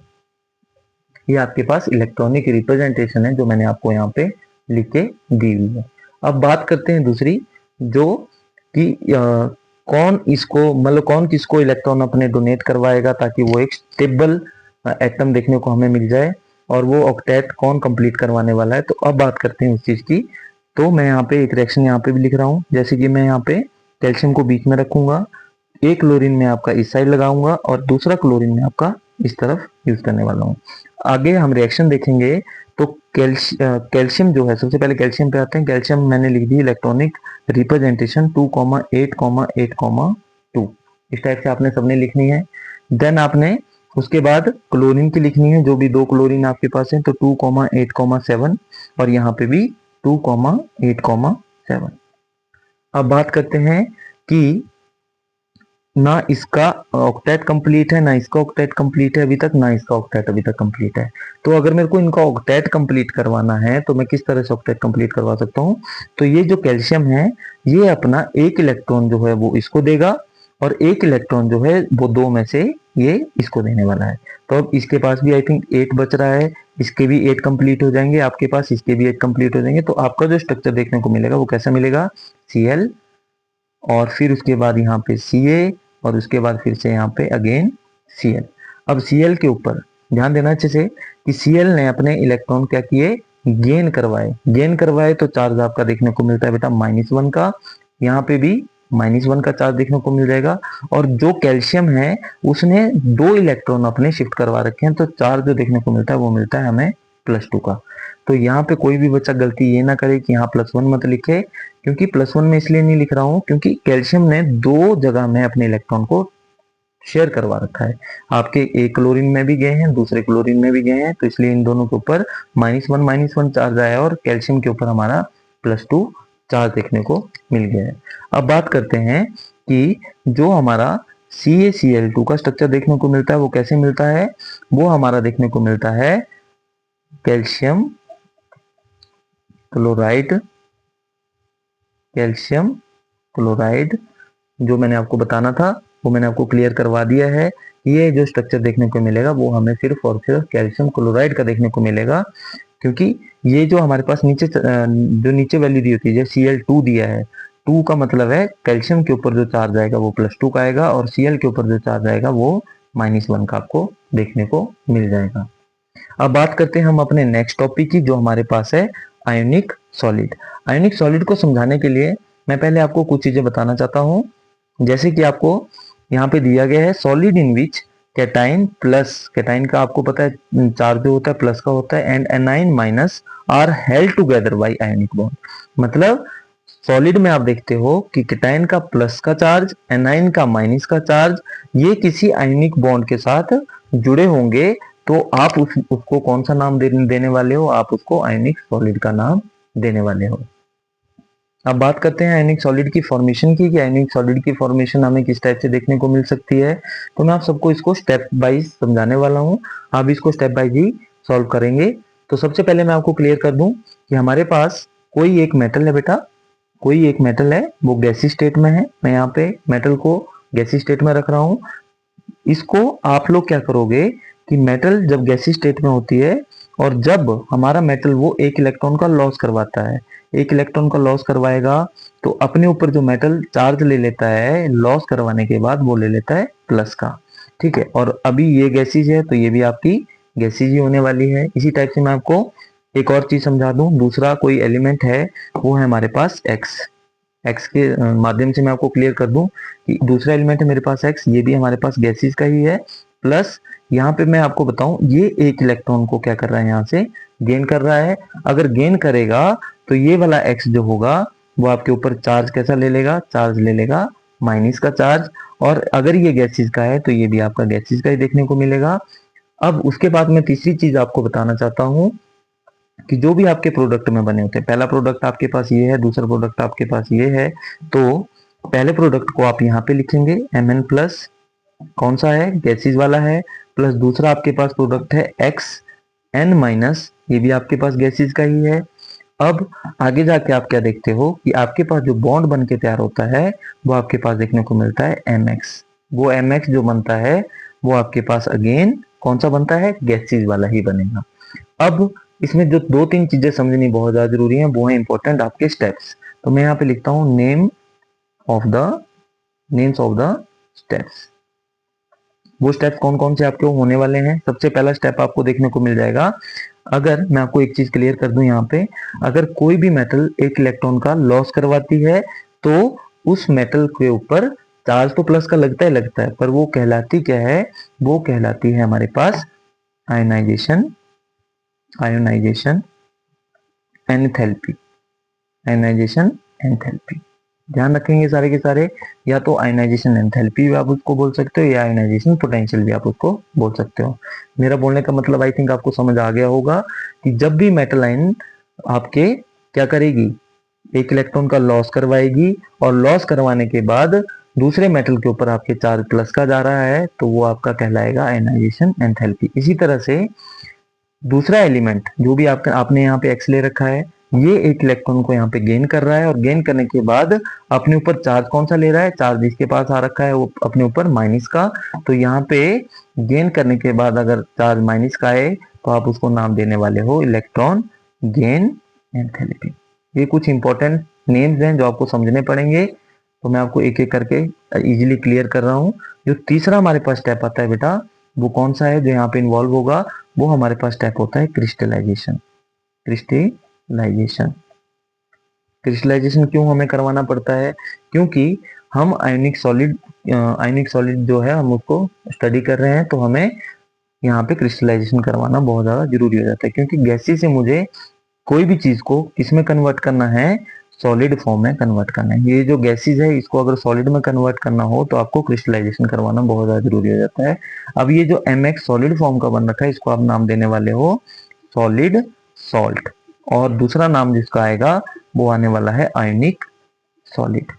ये आपके पास इलेक्ट्रॉनिक रिप्रेजेंटेशन है जो मैंने आपको यहाँ पे लिख के दी हुई है। अब बात करते हैं दूसरी, जो कि कौन इसको मतलब कौन किसको इलेक्ट्रॉन अपने डोनेट करवाएगा ताकि वो एक स्टेबल एटम देखने को हमें मिल जाए, और वो ऑक्टेट कौन कंप्लीट करवाने वाला है। तो अब बात करते हैं उस चीज की। तो मैं यहाँ पे एक रिएक्शन यहाँ पे भी लिख रहा हूँ, जैसे कि मैं यहाँ पे कैल्शियम को बीच में रखूंगा, एक क्लोरीन में आपका इस साइड लगाऊंगा और दूसरा क्लोरीन में आपका इस तरफ यूज करने वाला हूँ। आगे हम रिएक्शन देखेंगे तो कैल्शियम जो है, सबसे पहले कैल्शियम पे आते हैं। कैल्शियम मैंने लिख दी इलेक्ट्रॉनिक रिप्रेजेंटेशन 2,8,8,2, इस टाइप से आपने सबने लिखनी है। देन आपने उसके बाद क्लोरीन की लिखनी है, जो भी 2 क्लोरीन आपके पास है, तो 2,8,7, और यहाँ पे भी 2,8,7। अब बात करते हैं कि ना इसका ऑक्टेट कंप्लीट है ना इसका ऑक्टेट कंप्लीट है अभी तक, ना इसका ऑक्टेट अभी तक कंप्लीट है। तो अगर मेरे को इनका ऑक्टेट कंप्लीट करवाना है तो मैं किस तरह से ऑक्टेट कंप्लीट करवा सकता हूँ। तो ये जो कैल्शियम है ये अपना एक इलेक्ट्रॉन जो है वो इसको देगा, और एक इलेक्ट्रॉन जो है वो 2 में से ये इसको देने वाला है। तो अब इसके पास भी आई थिंक 8 बच रहा है, इसके भी 8 कंप्लीट हो जाएंगे आपके पास, इसके भी 8 कंप्लीट हो जाएंगे। तो आपका जो स्ट्रक्चर देखने को मिलेगा वो कैसा मिलेगा, Cl, और फिर उसके बाद यहाँ पे Ca, और उसके बाद फिर से यहाँ पे अगेन Cl। अब Cl के ऊपर ध्यान देना अच्छे से कि Cl ने अपने इलेक्ट्रॉन क्या किए, गेन करवाए तो चार्ज आपका देखने को मिलता है बेटा -1 का, यहाँ पे भी -1 का चार्ज देखने को मिल जाएगा। और जो कैल्शियम है उसने 2 इलेक्ट्रॉन अपने शिफ्ट करवा रखे हैं, तो चार्ज जो देखने को मिलता है वो मिलता है हमें +2 का। तो यहाँ पे कोई भी बच्चा गलती ये ना करे कि यहाँ +1 मत लिखे, क्योंकि +1 में इसलिए नहीं लिख रहा हूँ क्योंकि कैल्शियम ने 2 जगह में अपने इलेक्ट्रॉन को शेयर करवा रखा है। आपके एक क्लोरीन में भी गए हैं, दूसरे क्लोरीन में भी गए हैं, तो इसलिए इन दोनों के ऊपर -1 चार्ज आया, और कैल्शियम के ऊपर हमारा +2 चार्ज देखने को मिल गया है। अब बात करते हैं कि जो हमारा CaCl2 का स्ट्रक्चर देखने को मिलता है वो कैसे मिलता है। वो हमारा देखने को मिलता है कैल्शियम क्लोराइड, जो मैंने आपको बताना था वो मैंने आपको क्लियर करवा दिया है। ये जो स्ट्रक्चर देखने को मिलेगा वो हमें सिर्फ और सिर्फ कैल्शियम क्लोराइड का देखने को मिलेगा, क्योंकि ये जो हमारे पास नीचे जो नीचे वैल्यू दी होती है, जैसे Cl2 दिया है, 2 का मतलब है कैल्शियम के ऊपर जो चार्ज आएगा वो +2 का आएगा, और Cl के ऊपर जो चार्ज आएगा वो -1 का आपको देखने को मिल जाएगा। अब बात करते हैं हम अपने नेक्स्ट टॉपिक की, जो हमारे पास है आयोनिक सॉलिड। आयोनिक सॉलिड को समझाने के लिए मैं पहले आपको कुछ चीजें बताना चाहता हूँ, जैसे कि आपको यहाँ पे दिया गया है solid in which cation plus, cation का आपको पता है चार्ज जो होता है प्लस का होता है, and anion minus are held together by ionic bond. मतलब सॉलिड में आप देखते हो कि कैटाइन का प्लस का चार्ज, एनाइन का माइनस का चार्ज, ये किसी आयोनिक बॉन्ड के साथ जुड़े होंगे, तो आप उसको कौन सा नाम देने वाले हो, आप उसको आयोनिक सॉलिड का नाम देने वाले हो। अब बात करते हैं आयोनिक सॉलिड की फॉर्मेशन की, कि आयोनिक सॉलिड की फॉर्मेशन हमें किस टाइप से देखने को मिल सकती है। तो मैं आप सबको इसको स्टेप वाइज समझाने वाला हूँ, आप इसको स्टेप वाइज ही सॉल्व करेंगे। तो सबसे पहले मैं आपको क्लियर कर दूं कि हमारे पास कोई एक मेटल है बेटा, कोई एक मेटल है, वो गैसी स्टेट में है। मैं यहाँ पे मेटल को गैसी स्टेट में रख रहा हूँ। इसको आप लोग क्या करोगे कि मेटल जब गैसी स्टेट में होती है और जब हमारा मेटल वो एक इलेक्ट्रॉन का लॉस करवाता है, एक इलेक्ट्रॉन का लॉस करवाएगा, तो अपने ऊपर जो मेटल चार्ज ले लेता है लॉस करवाने के बाद वो ले लेता है प्लस का, ठीक है। और अभी ये गैसीज है तो ये भी आपकी गैसीज ही होने वाली है। इसी टाइप से मैं आपको एक और चीज समझा दूं, दूसरा कोई एलिमेंट है वो है हमारे पास एक्स, एक्स के माध्यम से मैं आपको क्लियर कर दूं कि दूसरा एलिमेंट है मेरे पास एक्स, ये भी हमारे पास गैसेस का ही है, प्लस यहाँ पे मैं आपको बताऊं ये एक इलेक्ट्रॉन को क्या कर रहा है, यहाँ से गेन कर रहा है। अगर गेन करेगा तो ये वाला एक्स जो होगा वो आपके ऊपर चार्ज कैसा ले लेगा, चार्ज ले लेगा माइनस का चार्ज। और अगर ये गैसेस का है तो ये भी आपका गैसेस का ही देखने को मिलेगा। अब उसके बाद मैं तीसरी चीज आपको बताना चाहता हूं कि जो भी आपके प्रोडक्ट में बने होते हैं, पहला प्रोडक्ट आपके पास ये है, दूसरा प्रोडक्ट आपके पास ये है, तो पहले प्रोडक्ट को आप यहाँ पे लिखेंगे Mn प्लस, कौन सा है, गैसेस वाला है, प्लस दूसरा आपके पास प्रोडक्ट है एक्स एन माइनस, ये भी आपके पास गैसेस का ही है। अब आगे जाके आप क्या देखते हो कि आपके पास जो बॉन्ड बन के तैयार होता है वो आपके पास देखने को मिलता है Mx। वो Mx जो बनता है वो आपके पास अगेन कौन सा बनता है, गैसेस वाला ही बनेगा। अब इसमें जो दो तीन चीजें समझनी बहुत ज्यादा जरूरी है वो है इंपॉर्टेंट आपके स्टेप्स। तो मैं यहाँ पे लिखता हूँ नेम्स ऑफ द स्टेप्स। वो स्टेप्स कौन कौन से आपके होने वाले हैं। सबसे पहला स्टेप आपको देखने को मिल जाएगा, अगर मैं आपको एक चीज क्लियर कर दूं यहाँ पे, अगर कोई भी मेटल एक इलेक्ट्रॉन का लॉस करवाती है तो उस मेटल के ऊपर चार्ज तो प्लस का लगता है, पर वो कहलाती क्या है, वो कहलाती है हमारे पास आयनाइजेशन एंथैल्पी। आयनाइजेशन एंथैल्पी ध्यान रखेंगे सारे के सारे, या तो आयनाइजेशन एंथैल्पी भी आप उसको बोल सकते हो या आयनाइजेशन पोटेंशियल भी आप उसको बोल सकते हो। मेरा बोलने का मतलब आई थिंक आपको समझ आ गया होगा कि जब भी मेटल आयन आपके क्या करेगी, एक इलेक्ट्रॉन का लॉस करवाएगी और लॉस करवाने के बाद दूसरे मेटल के ऊपर आपके चार्ज प्लस का जा रहा है तो वो आपका कहलाएगा आयनाइजेशन एंथैल्पी। इसी तरह से दूसरा एलिमेंट जो भी आपने यहाँ पे एक्स ले रखा है, ये एक इलेक्ट्रॉन को यहाँ पे गेन कर रहा है और गेन करने के बाद अपने ऊपर चार्ज कौन सा ले रहा है, चार्ज इसके पास आ रखा है वो अपने ऊपर माइनस का। तो यहाँ पे गेन करने के बाद अगर चार्ज माइनस का है तो आप उसको नाम देने वाले हो इलेक्ट्रॉन गेन एंथैल्पी। ये कुछ इंपॉर्टेंट नेम्स हैं जो आपको समझने पड़ेंगे, तो मैं आपको एक एक करके इजीली क्लियर कर रहा हूँ। जो तीसरा हमारे पास स्टेप आता है बेटा, वो कौन सा है जो यहाँ पे इन्वॉल्व होगा, वो हमारे पास स्टेप होता है क्रिस्टलाइजेशन। क्रिस्टलाइजेशन क्यों हमें करवाना पड़ता है, क्योंकि हम आयनिक सॉलिड जो है हम उसको स्टडी कर रहे हैं, तो हमें यहाँ पे क्रिस्टलाइजेशन करवाना बहुत ज्यादा जरूरी हो जाता है। क्योंकि गैसेस से मुझे कोई भी चीज को किसमें कन्वर्ट करना है, सॉलिड फॉर्म में कन्वर्ट करना है। ये जो गैसेस है इसको अगर सॉलिड में कन्वर्ट करना हो तो आपको क्रिस्टलाइजेशन करवाना बहुत ज्यादा जरूरी हो जाता है। अब ये जो Mx सॉलिड फॉर्म का बन रखा है इसको आप नाम देने वाले हो सॉलिड सॉल्ट, और दूसरा नाम जिसका आएगा वो आने वाला है आयनिक सॉलिड।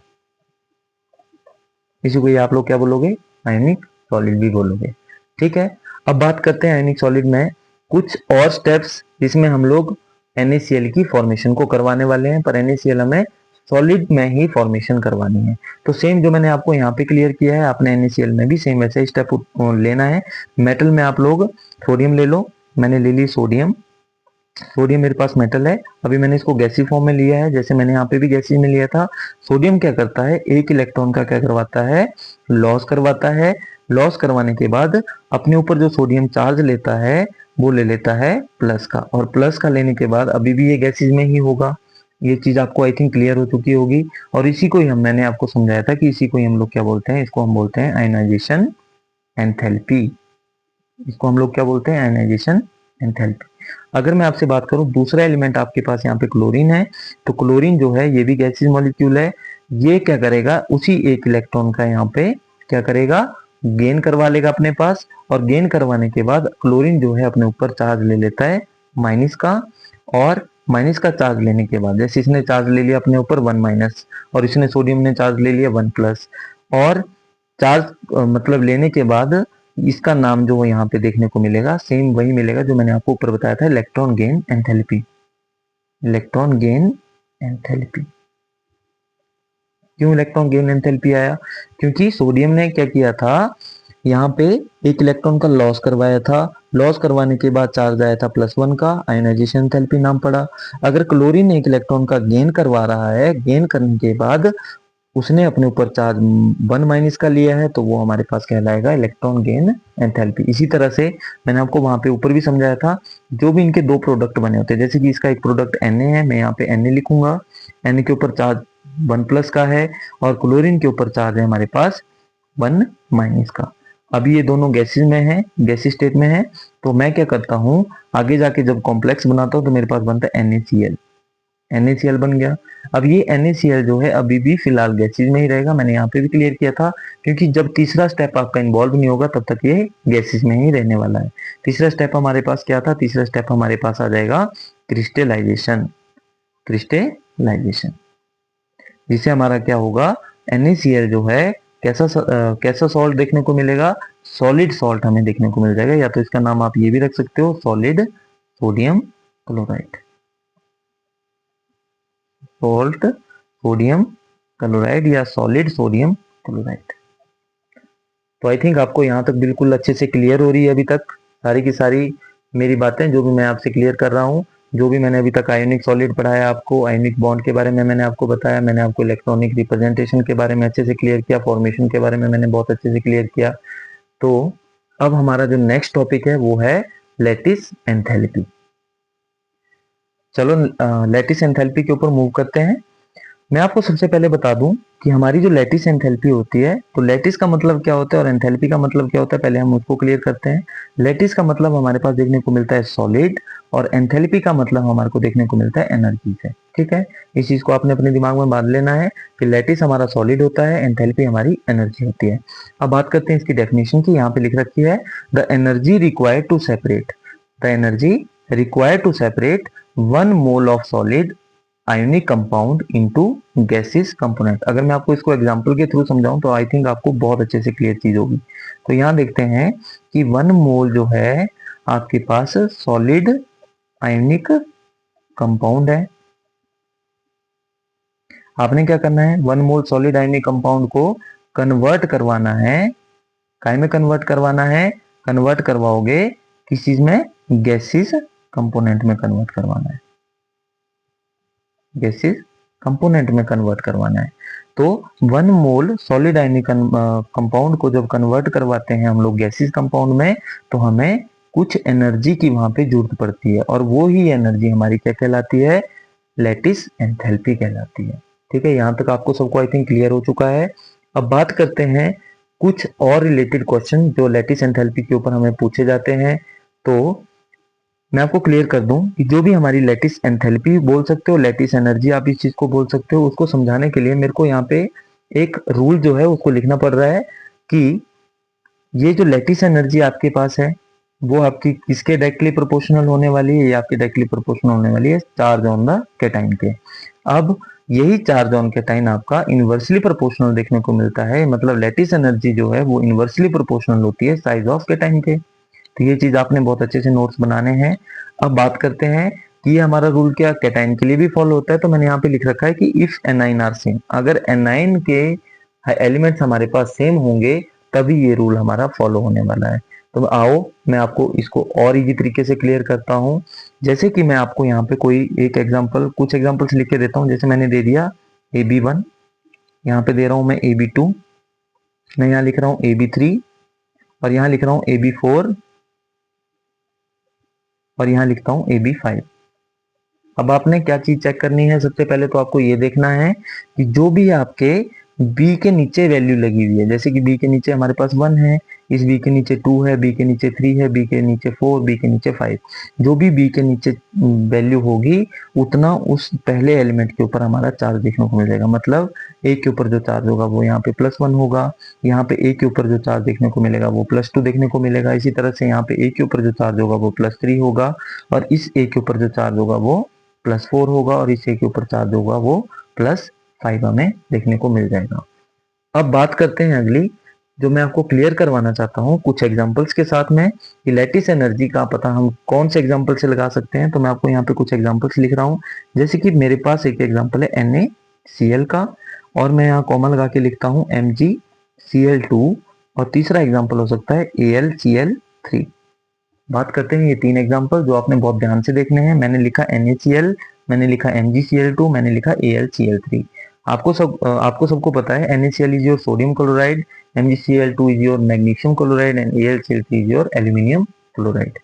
इसी को ये आप लोग क्या बोलोगे, आयनिक सॉलिड भी बोलोगे। ठीक है, अब बात करते हैं आयनिक सॉलिड में कुछ और स्टेप्स जिसमें हम लोग NaCl की फॉर्मेशन को करवाने वाले हैं, पर NaCl हमें सॉलिड में ही फॉर्मेशन करवानी है। तो सेम जो मैंने आपको यहाँ पे क्लियर किया है आपने NaCl में भी सेम वैसे ही स्टेप लेना है। मेटल में आप लोग सोडियम ले लो, मैंने ले ली सोडियम मेरे पास मेटल है, अभी मैंने इसको गैसी फॉर्म में लिया है, जैसे मैंने यहाँ पे भी गैसी में लिया था। सोडियम क्या करता है, एक इलेक्ट्रॉन का क्या करवाता है, लॉस करवाता है। लॉस करवाने के बाद अपने ऊपर जो सोडियम चार्ज लेता है वो ले लेता है प्लस का, और प्लस का लेने के बाद अभी भी ये गैसेज में ही होगा। ये चीज आपको आई थिंक क्लियर हो चुकी होगी, और इसी को ही मैंने आपको समझाया था कि इसी को ही हम लोग क्या बोलते हैं, इसको हम बोलते हैं आयनाइजेशन एंथैल्पी। इसको हम लोग क्या बोलते हैं, आयनाइजेशन एंथैल्पी। अगर मैं आपसे बात करूं दूसरा एलिमेंट आपके पास यहाँ पे क्लोरीन है, तो क्लोरीन जो है ये भी गैसीय मॉलिक्यूल है। ये क्या करेगा, उसी एक इलेक्ट्रॉन का यहाँ पे क्या करेगा, गेन करवा लेगा अपने पास, और गेन करवाने के बाद क्लोरीन जो है अपने ऊपर चार्ज ले लेता है माइनस का, और माइनस का चार्ज लेने के बाद जैसे इसने चार्ज ले लिया अपने ऊपर 1 माइनस, और इसने सोडियम ने चार्ज ले लिया 1 प्लस, और चार्ज मतलब लेने के बाद इसका नाम जो यहाँ पे देखने को मिलेगा सेम वही मिलेगा जो मैंने आपको ऊपर बताया था, electron gain enthalpy. Electron gain enthalpy क्यों इलेक्ट्रॉन गेन एंथैल्पी आया, क्योंकि सोडियम ने क्या किया था, यहाँ पे एक इलेक्ट्रॉन का लॉस करवाया था। लॉस करवाने के बाद चार्ज आया था +1 का, आयनाइजेशन एंथैल्पी नाम पड़ा। अगर क्लोरीन एक इलेक्ट्रॉन का गेन करवा रहा है, गेन करने के बाद उसने अपने ऊपर चार्ज 1 माइनस का लिया है, तो वो हमारे पास कहलाएगा इलेक्ट्रॉन गेन एंथैल्पी। इसी तरह से मैंने आपको वहां पे ऊपर भी समझाया था, जो भी इनके दो प्रोडक्ट बने होते हैं, जैसे कि इसका एक प्रोडक्ट Na है, मैं यहाँ पे Na लिखूंगा, Na के ऊपर चार्ज 1+ का है और क्लोरीन के ऊपर चार्ज है हमारे पास 1- का। अभी ये दोनों गैसेज में है, गैसी स्टेट में है, तो मैं क्या करता हूँ, आगे जाके जब कॉम्प्लेक्स बनाता हूँ तो मेरे पास बनता है NaCl। NaCl बन गया। अब ये NaCl जो है अभी भी फिलहाल गैसेज में ही रहेगा, मैंने यहाँ पे भी क्लियर किया था, क्योंकि जब तीसरा स्टेप आपका इन्वॉल्व नहीं होगा तब तक ये गैसेज में ही रहने वाला है। तीसरा स्टेप हमारे पास क्या था, तीसरा स्टेप हमारे पास आ जाएगा क्रिस्टलाइजेशन। क्रिस्टलाइजेशन जिससे हमारा क्या होगा, NaCl जो है कैसा सॉल्ट देखने को मिलेगा, सॉलिड सॉल्ट हमें देखने को मिल जाएगा, या तो इसका नाम आप ये भी रख सकते हो, solid sodium chloride. Salt sodium chloride या सॉलिड सोडियम क्लोराइड। तो आई थिंक आपको यहाँ तक बिल्कुल अच्छे से क्लियर हो रही है अभी तक सारी की सारी मेरी बातें, जो भी मैं आपसे क्लियर कर रहा हूँ। जो भी मैंने अभी तक आयोनिक सॉलिड पढ़ाया आपको, आयोनिक बॉन्ड के बारे में मैंने आपको बताया, मैंने आपको इलेक्ट्रॉनिक रिप्रेजेंटेशन के बारे में अच्छे से क्लियर किया, फॉर्मेशन के बारे में मैंने बहुत अच्छे से क्लियर किया। तो अब हमारा जो नेक्स्ट टॉपिक है वो है लैटिस एंथैल्पी। चलो लैटिस एंथैल्पी के ऊपर मूव करते हैं। मैं आपको सबसे पहले बता दूं कि हमारी जो लैटिस एंथैल्पी होती है, तो लैटिस का मतलब क्या होता है और एंथैल्पी का मतलब क्या होता है, पहले हम उसको क्लियर करते हैं। लैटिस का मतलब हमारे पास देखने को मिलता है सॉलिड, और एंथैल्पी का मतलब हमारे को देखने को मिलता है एनर्जी से। ठीक है, इस चीज को आपने अपने दिमाग में बांध लेना है कि लैटिस हमारा सॉलिड होता है, एंथैल्पी हमारी एनर्जी होती है। अब बात करते हैं इसकी डेफिनेशन की। यहाँ पे लिख रखी है the energy required to separate, the energy required to separate 1 mole of solid ionic compound into gaseous component. अगर मैं आपको इसको एग्जांपल के थ्रू समझाऊं तो आई थिंक आपको बहुत अच्छे से क्लियर चीज होगी। तो यहाँ देखते हैं कि 1 मोल जो है आपके पास सॉलिड आयोनिक कंपाउंड है। आपने क्या करना है, 1 मोल सॉलिड आयोनिक कंपाउंड को कन्वर्ट करवाना है। काय में कन्वर्ट करवाना है, कन्वर्ट करवाओगे किस चीज में, गैसेस कंपोनेंट में कन्वर्ट करवाना है, गैसेस कंपोनेंट में कन्वर्ट करवाना है। तो 1 मोल सॉलिड आयनिक कंपाउंड को जब कन्वर्ट करवाते हैं हम लोग गैसेस कंपाउंड में, तो हमें कुछ एनर्जी की वहां पे जरूरत पड़ती है, और वो ही एनर्जी हमारी क्या कहलाती है, लैटिस एंथैल्पी कहलाती है। ठीक है, यहां तक आपको सबको आई थिंक क्लियर हो चुका है। अब बात करते हैं कुछ और रिलेटेड क्वेश्चन जो लैटिस एंथैल्पी के ऊपर हमें पूछे जाते हैं। तो मैं आपको क्लियर कर दूं कि जो भी हमारी लैटिस एंथैल्पी बोल सकते हो, लैटिस एनर्जी आप इस चीज को बोल सकते हो, उसको समझाने के लिए मेरे को यहाँ पे एक रूल जो है उसको लिखना पड़ रहा है कि ये जो लैटिस एनर्जी आपके पास है वो आपकी किसके डायरेक्टली प्रोपोर्शनल होने वाली है, ये आपकी डायरेक्टली प्रोपोर्शनल होने वाली है चार्ज ऑन द कैटाइन के। अब यही चार्ज ऑन कैटाइन आपका इनवर्सली प्रोपोर्शनल देखने को मिलता है, मतलब लैटिस एनर्जी जो है वो इनवर्सली प्रोपोर्शनल होती है साइज ऑफ कैटाइन के। तो ये चीज आपने बहुत अच्छे से नोट्स बनाने हैं। अब बात करते हैं कि ये हमारा रूल क्या कैटाइन के लिए भी फॉलो होता है। तो मैंने यहाँ पे लिख रखा है कि इफ एनाइन आर सेम, अगर एनाइन के एलिमेंट्स हमारे पास सेम होंगे तभी ये रूल हमारा फॉलो होने वाला है। तो आओ मैं आपको इसको और इजी तरीके से क्लियर करता हूँ। जैसे कि मैं आपको यहाँ पे कोई एक एग्जाम्पल, कुछ एग्जाम्पल्स लिख के देता हूँ। जैसे मैंने दे दिया AB1, यहाँ पे दे रहा हूँ मैं AB2, मैं यहाँ लिख रहा हूँ AB3, और यहाँ लिख रहा हूँ AB4, और यहाँ लिखता हूँ AB5। अब आपने क्या चीज चेक करनी है, सबसे पहले तो आपको ये देखना है कि जो भी आपके B के नीचे वैल्यू लगी हुई है, जैसे कि B के नीचे हमारे पास 1 है, इस B के नीचे 2 है, B के नीचे 3 है, B के नीचे 4, B के नीचे 5, जो भी B के नीचे वैल्यू होगी उतना उस पहले एलिमेंट के ऊपर हमारा चार्ज देखने को मिल जाएगा। मतलब A के ऊपर जो चार्ज होगा वो यहाँ पे +1 होगा, यहाँ पे A के ऊपर जो चार्ज देखने को मिलेगा वो +2 देखने को मिलेगा, इसी तरह से यहाँ पे A के ऊपर जो चार्ज होगा वो +3 होगा, और इस A के ऊपर जो चार्ज होगा वो +4 होगा, और इस A के ऊपर चार्ज होगा वो +5 हमें देखने को मिल जाएगा। अब बात करते हैं अगली, जो मैं आपको क्लियर करवाना चाहता हूँ कुछ एग्जांपल्स के साथ में कि लैटिस एनर्जी का पता हम कौन से एग्जांपल से लगा सकते हैं। तो मैं आपको यहाँ पे कुछ एग्जांपल्स लिख रहा हूँ। जैसे कि मेरे पास एक एग्जांपल है NaCl का, और मैं यहाँ कॉमा लगा के लिखता हूँ MgCl2, और तीसरा एग्जाम्पल हो सकता है AlCl3। बात करते हैं ये 3 एग्जाम्पल जो आपने बहुत ध्यान से देखने हैं। मैंने लिखा NaCl, मैंने लिखा MgCl2, मैंने लिखा AlCl3। आपको सबको पता है NaCl is your sodium chloride, MgCl2 is your magnesium chloride, and AlCl3 is your aluminium chloride.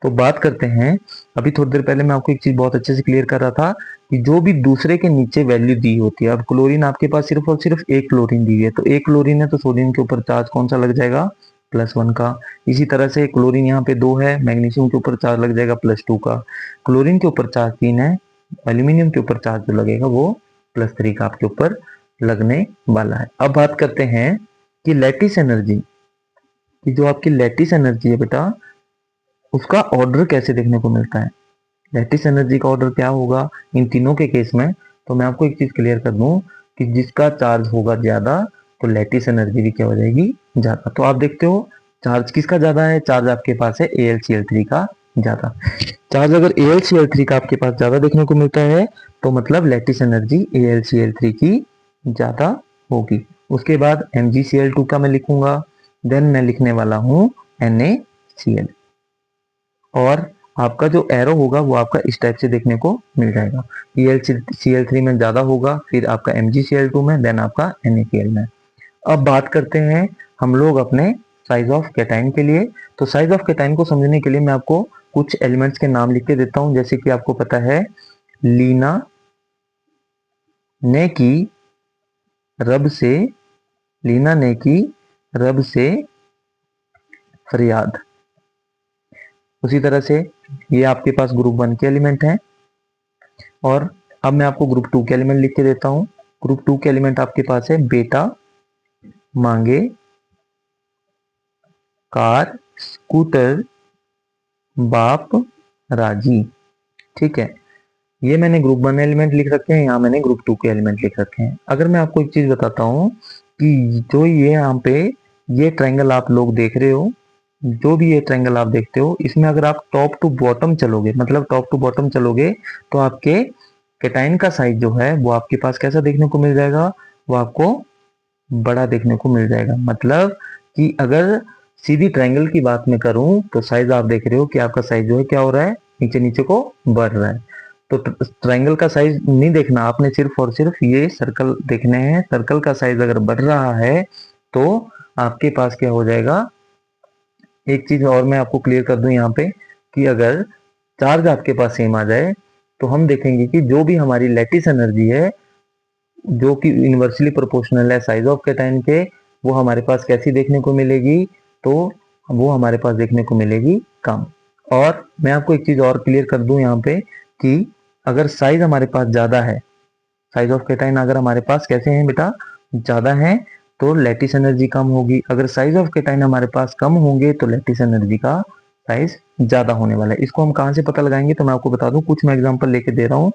तो बात करते हैं, अभी थोड़ी देर पहले मैं आपको एक चीज बहुत अच्छे से क्लियर कर रहा था कि जो भी दूसरे के नीचे वैल्यू दी होती है, अब क्लोरीन आपके पास सिर्फ और सिर्फ एक क्लोरीन दी है, तो एक क्लोरीन है तो सोडियम के ऊपर चार्ज कौन सा लग जाएगा, +1 का। इसी तरह से क्लोरीन यहाँ पे 2 है, मैग्नीशियम के ऊपर चार्ज लग जाएगा +2 का। क्लोरीन के ऊपर चार्ज 3 है, एल्यूमिनियम के ऊपर चार्ज जो लगेगा वो +3 का आपके ऊपर लगने वाला है। अब बात करते हैं कि लैटिस एनर्जी, कि जो आपकी लैटिस एनर्जी है बेटा, उसका ऑर्डर कैसे देखने को मिलता है। लैटिस एनर्जी का ऑर्डर क्या होगा इन तीनों के केस में, तो मैं आपको एक चीज क्लियर कर दूं कि जिसका चार्ज होगा ज्यादा तो लैटिस एनर्जी भी क्या हो जाएगी, ज्यादा। तो आप देखते हो चार्ज किसका ज्यादा है, चार्ज आपके पास है AlCl3 का ज्यादा। चार्ज अगर AlCl3 का आपके पास ज्यादा देखने को मिलता है तो मतलब लैटिस एनर्जी AlCl3 की ज्यादा होगी। उसके बाद MgCl2 का मैं लिखूंगा, देन मैं लिखने वाला हूं NaCl, और आपका जो एरो होगा वो आपका इस टाइप से देखने को मिल जाएगा। AlCl3 में ज्यादा होगा, फिर आपका MgCl2 में, देन आपका NaCl में। अब बात करते हैं हम लोग अपने साइज ऑफ कैटाइन के लिए। तो साइज ऑफ कैटाइन को समझने के लिए मैं आपको कुछ एलिमेंट्स के नाम लिख के देता हूं। जैसे कि आपको पता है लीना ने की रब से, लीना ने की रब से फरियाद। उसी तरह से ये आपके पास ग्रुप 1 के एलिमेंट हैं। और अब मैं आपको ग्रुप 2 के एलिमेंट लिख के देता हूं। ग्रुप 2 के एलिमेंट आपके पास है बेटा मांगे कार स्कूटर बाप राजी। ठीक है, ये मैंने ग्रुप 1 एलिमेंट लिख रखे हैं, यहाँ मैंने ग्रुप 2 के एलिमेंट लिख रखे हैं। अगर मैं आपको एक चीज बताता हूँ कि जो ये यहाँ पे ये ट्रायंगल आप लोग देख रहे हो, जो भी ये ट्रायंगल आप देखते हो, इसमें अगर आप टॉप टू बॉटम चलोगे, मतलब टॉप टू बॉटम चलोगे, तो आपके कैटाइन का साइज जो है वो आपके पास कैसा देखने को मिल जाएगा, वो आपको बड़ा देखने को मिल जाएगा। मतलब कि अगर सीधी ट्रायंगल की बात में करूं तो साइज आप देख रहे हो कि आपका साइज जो है क्या हो रहा है, नीचे नीचे को बढ़ रहा है। तो ट्रायंगल का साइज नहीं देखना आपने, सिर्फ और सिर्फ ये सर्कल देखने हैं। सर्कल का साइज अगर बढ़ रहा है तो आपके पास क्या हो जाएगा, एक चीज और मैं आपको क्लियर कर दूं यहाँ पे, कि अगर चार्ज आपके पास सेम आ जाए तो हम देखेंगे कि जो भी हमारी लैटिस एनर्जी है, जो कि इनवर्सली प्रोपोर्शनल है साइज ऑफ कैटाइन के, वो हमारे पास कैसी देखने को मिलेगी, तो वो हमारे पास देखने को मिलेगी कम। और मैं आपको एक चीज और क्लियर कर दूं यहाँ पे कि अगर साइज हमारे पास ज्यादा है, साइज ऑफ कैटाइन अगर हमारे पास कैसे हैं बेटा, ज्यादा है, तो लैटिस एनर्जी कम होगी। अगर साइज ऑफ कैटाइन हमारे पास कम होंगे तो लैटिस एनर्जी का साइज ज्यादा होने वाला है। इसको हम कहाँ से पता लगाएंगे, तो मैं आपको बता दूं, कुछ मैं एग्जांपल लेके दे रहा हूँ।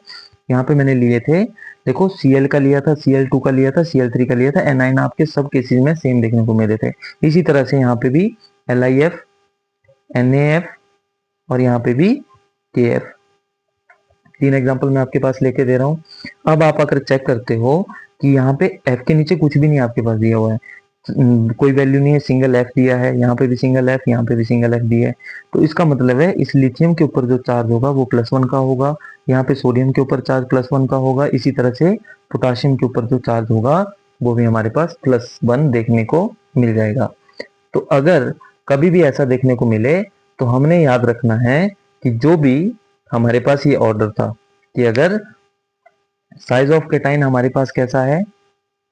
यहाँ पे मैंने लिए थे, देखो Cl का लिया था, Cl2 का लिया था, Cl3 का लिया था, एनाइन आपके सब केसेस में सेम देखने को मिले थे। इसी तरह से यहाँ पे भी LiF, NaF और यहाँ पे भी KF, 3 एग्जांपल मैं आपके पास लेके दे रहा हूँ। अब आप अगर चेक करते हो कि यहाँ पे F के नीचे कुछ भी नहीं आपके पास दिया हुआ है, कोई वैल्यू नहीं है, सिंगल F दिया है, यहाँ पे भी सिंगल F, यहाँ पे भी सिंगल F दिया है, तो इसका मतलब है इस लिथियम के ऊपर जो चार्ज होगा वो +1 का होगा, यहाँ पे सोडियम के ऊपर चार्ज +1 का होगा, इसी तरह से पोटाशियम के ऊपर जो चार्ज होगा वो भी हमारे पास +1 देखने को मिल जाएगा। तो अगर कभी भी ऐसा देखने को मिले तो हमने याद रखना है कि जो भी हमारे पास ये ऑर्डर था कि अगर साइज ऑफ कैटाइन हमारे पास कैसा है,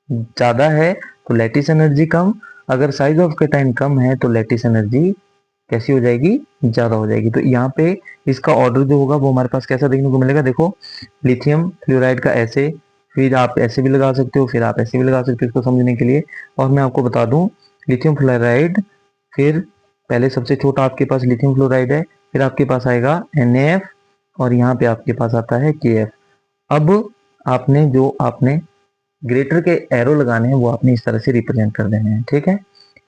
ज्यादा है, तो लैटिस एनर्जी कम। अगर साइज ऑफ कैटाइन कम है तो लैटिस एनर्जी कैसी हो जाएगी, ज्यादा हो जाएगी। तो यहाँ पे इसका ऑर्डर जो होगा वो हमारे पास कैसा देखने को मिलेगा, देखो लिथियम फ्लोराइड का ऐसे, फिर आप ऐसे भी लगा सकते हो, फिर आप ऐसे भी लगा सकते हो इसको समझने के लिए। और मैं आपको बता दूं, लिथियम फ्लोराइड, फिर पहले सबसे छोटा आपके पास लिथियम फ्लोराइड है, फिर आपके पास आएगा NaF और यहाँ पे आपके पास आता है KF। अब आपने ग्रेटर के एरो लगाने हैं वो आपने इस तरह से रिप्रेजेंट कर देने हैं। ठीक है,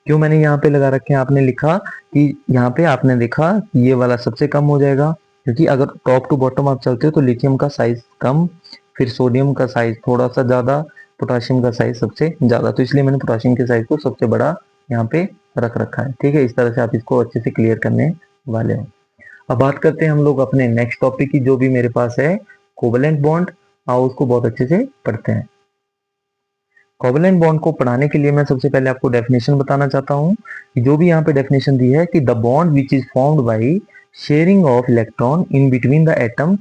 क्यों मैंने यहाँ पे लगा रखे हैं, आपने लिखा कि यहाँ पे आपने देखा कि ये वाला सबसे कम हो जाएगा, क्योंकि अगर टॉप टू बॉटम आप चलते हो तो लिथियम का साइज कम, फिर सोडियम का साइज थोड़ा सा ज्यादा, पोटाशियम का साइज सबसे ज्यादा, तो इसलिए मैंने पोटाशियम के साइज को सबसे बड़ा यहाँ पे रख रखा है। ठीक है, इस तरह से आप इसको अच्छे से क्लियर करने वाले हो। अब बात करते हैं हम लोग अपने नेक्स्ट टॉपिक की, जो भी मेरे पास है कोवलेंट बॉन्ड। आओ उसको बहुत अच्छे से पढ़ते हैं। कोवलेंट बॉन्ड को पढ़ाने के लिए मैं सबसे पहले आपको डेफिनेशन बताना चाहता हूं कि जो भी यहाँ पे डेफिनेशन दी है कि the bond which is formed by sharing of electron in between the atoms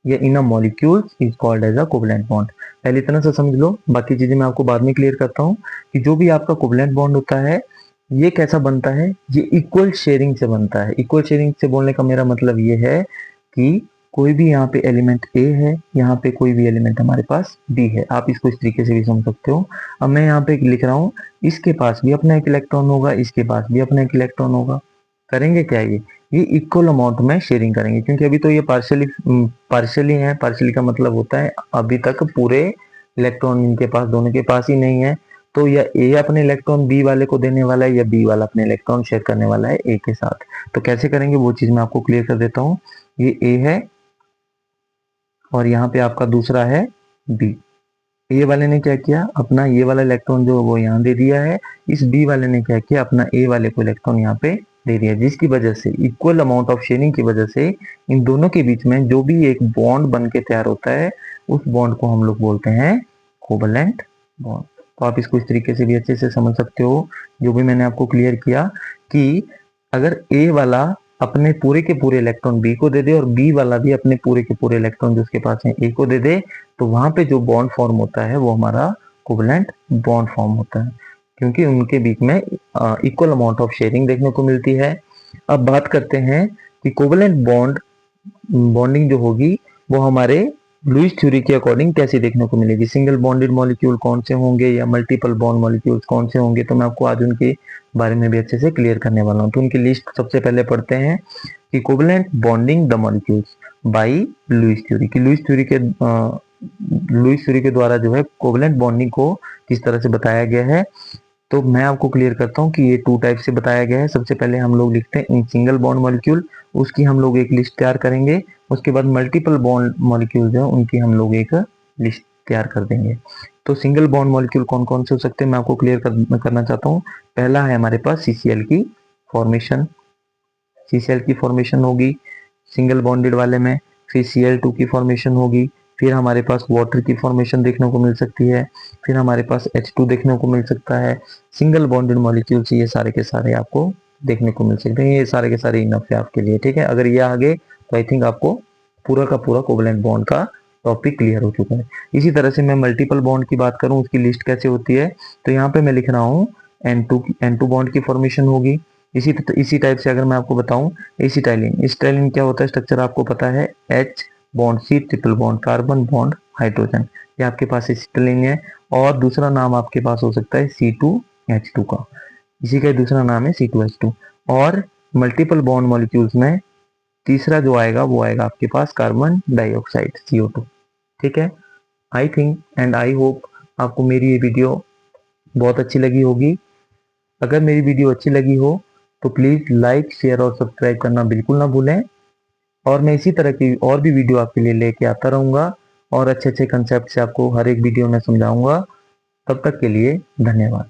या in a molecules is called as a covalent bond. पहले इतना सा समझ लो, बाकी चीजें मैं आपको बाद में क्लियर करता हूँ कि जो भी आपका कोवलेंट बॉन्ड होता है ये कैसा बनता है, ये इक्वल शेयरिंग से बनता है। इक्वल शेयरिंग से बोलने का मेरा मतलब ये है कि कोई भी यहाँ पे एलिमेंट ए है, यहाँ पे कोई भी एलिमेंट हमारे पास बी है, आप इसको इस तरीके से भी समझ सकते हो। अब मैं यहाँ पे लिख रहा हूँ इसके पास भी अपना एक इलेक्ट्रॉन होगा, इसके पास भी अपना एक इलेक्ट्रॉन होगा। करेंगे क्या ये इक्वल अमाउंट में शेयरिंग करेंगे, क्योंकि अभी तो ये पार्शियली है। पार्शियली का मतलब होता है अभी तक पूरे इलेक्ट्रॉन इनके पास दोनों के पास ही नहीं है। तो या ए अपने इलेक्ट्रॉन बी वाले को देने वाला है या बी वाला अपने इलेक्ट्रॉन शेयर करने वाला है ए के साथ। तो कैसे करेंगे वो चीज मैं आपको क्लियर कर देता हूँ। ये ए है और यहाँ पे आपका दूसरा है बी। ए वाले ने क्या किया, अपना ये वाला इलेक्ट्रॉन जो वो यहाँ दे दिया है, इस बी वाले ने क्या किया, अपना ए वाले को इलेक्ट्रॉन यहाँ पे दे दिया, जिसकी वजह से इक्वल अमाउंट ऑफ शेयरिंग की वजह से इन दोनों के बीच में जो भी एक बॉन्ड बन के तैयार होता है उस बॉन्ड को हम लोग बोलते हैं कोवलेंट बॉन्ड। तो आप इसको इस तरीके से भी अच्छे से समझ सकते हो, जो भी मैंने आपको क्लियर किया कि अगर ए वाला अपने पूरे के पूरे इलेक्ट्रॉन बी को दे दे और बी वाला भी अपने पूरे के पूरे इलेक्ट्रॉन जो उसके पास है ए को दे दे, तो वहां पे जो बॉन्ड फॉर्म होता है वो हमारा कोवलेंट बॉन्ड फॉर्म होता है, क्योंकि उनके बीच में इक्वल अमाउंट ऑफ शेयरिंग देखने को मिलती है। अब बात करते हैं कि कोवलेंट बॉन्डिंग जो होगी वो हमारे लुईस थ्योरी के अकॉर्डिंग कैसी देखने को मिलेगी। सिंगल बॉन्डेड मॉलिक्यूल कौन से होंगे या मल्टीपल बॉन्ड मॉलिक्यूल्स कौन से होंगे, तो मैं आपको आज उनके बारे में भी अच्छे से क्लियर करने वाला हूँ। तो उनकी लिस्ट सबसे पहले पढ़ते हैं कि covalent bonding the molecules by Lewis theory की लुईस थ्योरी के द्वारा जो है कोवलेंट बॉन्डिंग को किस तरह से बताया गया है। तो मैं आपको क्लियर करता हूँ कि ये टू टाइप से बताया गया है। सबसे पहले हम लोग लिखते हैं इन सिंगल बॉन्ड मॉलिक्यूल, उसकी हम लोग एक लिस्ट तैयार करेंगे। उसके बाद मल्टीपल बॉन्ड मॉलिक्यूल जो है उनकी हम लोग एक लिस्ट तैयार कर देंगे। तो सिंगल बॉन्ड मॉलिक्यूल कौन कौन से हो सकते हैं मैं आपको क्लियर करना चाहता हूँ। पहला है हमारे पास सीसीएल की फॉर्मेशन। सीसीएल की फॉर्मेशन होगी सिंगल बॉन्डेड वाले में, फिर Cl2 की फॉर्मेशन होगी, फिर हमारे पास वाटर की फॉर्मेशन देखने को मिल सकती है, फिर हमारे पास H2 देखने को मिल सकता है। सिंगल बॉन्डेड मॉलिक्यूल्स ये सारे के सारे आपको देखने को मिल सकते हैं। ये सारे के सारे इनफ है आपके लिए, ठीक है। अगर ये आ गए तो आई थिंक आपको पूरा का पूरा कोवलेंट बॉन्ड का टॉपिक क्लियर हो चुका है। इसी तरह से मैं मल्टीपल बॉन्ड की बात करूं, उसकी लिस्ट कैसे होती है, तो यहाँ पे मैं लिख रहा हूँ N2 बॉन्ड की फॉर्मेशन होगी। इसी टाइप से अगर मैं आपको बताऊं एसिटाइलिन, एसिटाइलिन क्या होता है स्ट्रक्चर आपको पता है, H bond C triple bond carbon bond hydrogen, ये आपके पास एसिटाइलिन है। और दूसरा नाम आपके पास हो सकता है C2H2 का, इसी का दूसरा नाम है C2H2। और मल्टीपल बॉन्ड मॉलिक्यूल्स में तीसरा जो आएगा वो आएगा आपके पास कार्बन डाइऑक्साइड CO2, ठीक है। I think and I hope आपको मेरी ये वीडियो बहुत अच्छी लगी होगी। अगर मेरी वीडियो अच्छी लगी हो तो प्लीज लाइक शेयर और सब्सक्राइब करना बिल्कुल ना भूलें। और मैं इसी तरह की और भी वीडियो आपके लिए लेके आता रहूंगा और अच्छे अच्छे कंसेप्ट से आपको हर एक वीडियो में समझाऊंगा। तब तक के लिए धन्यवाद।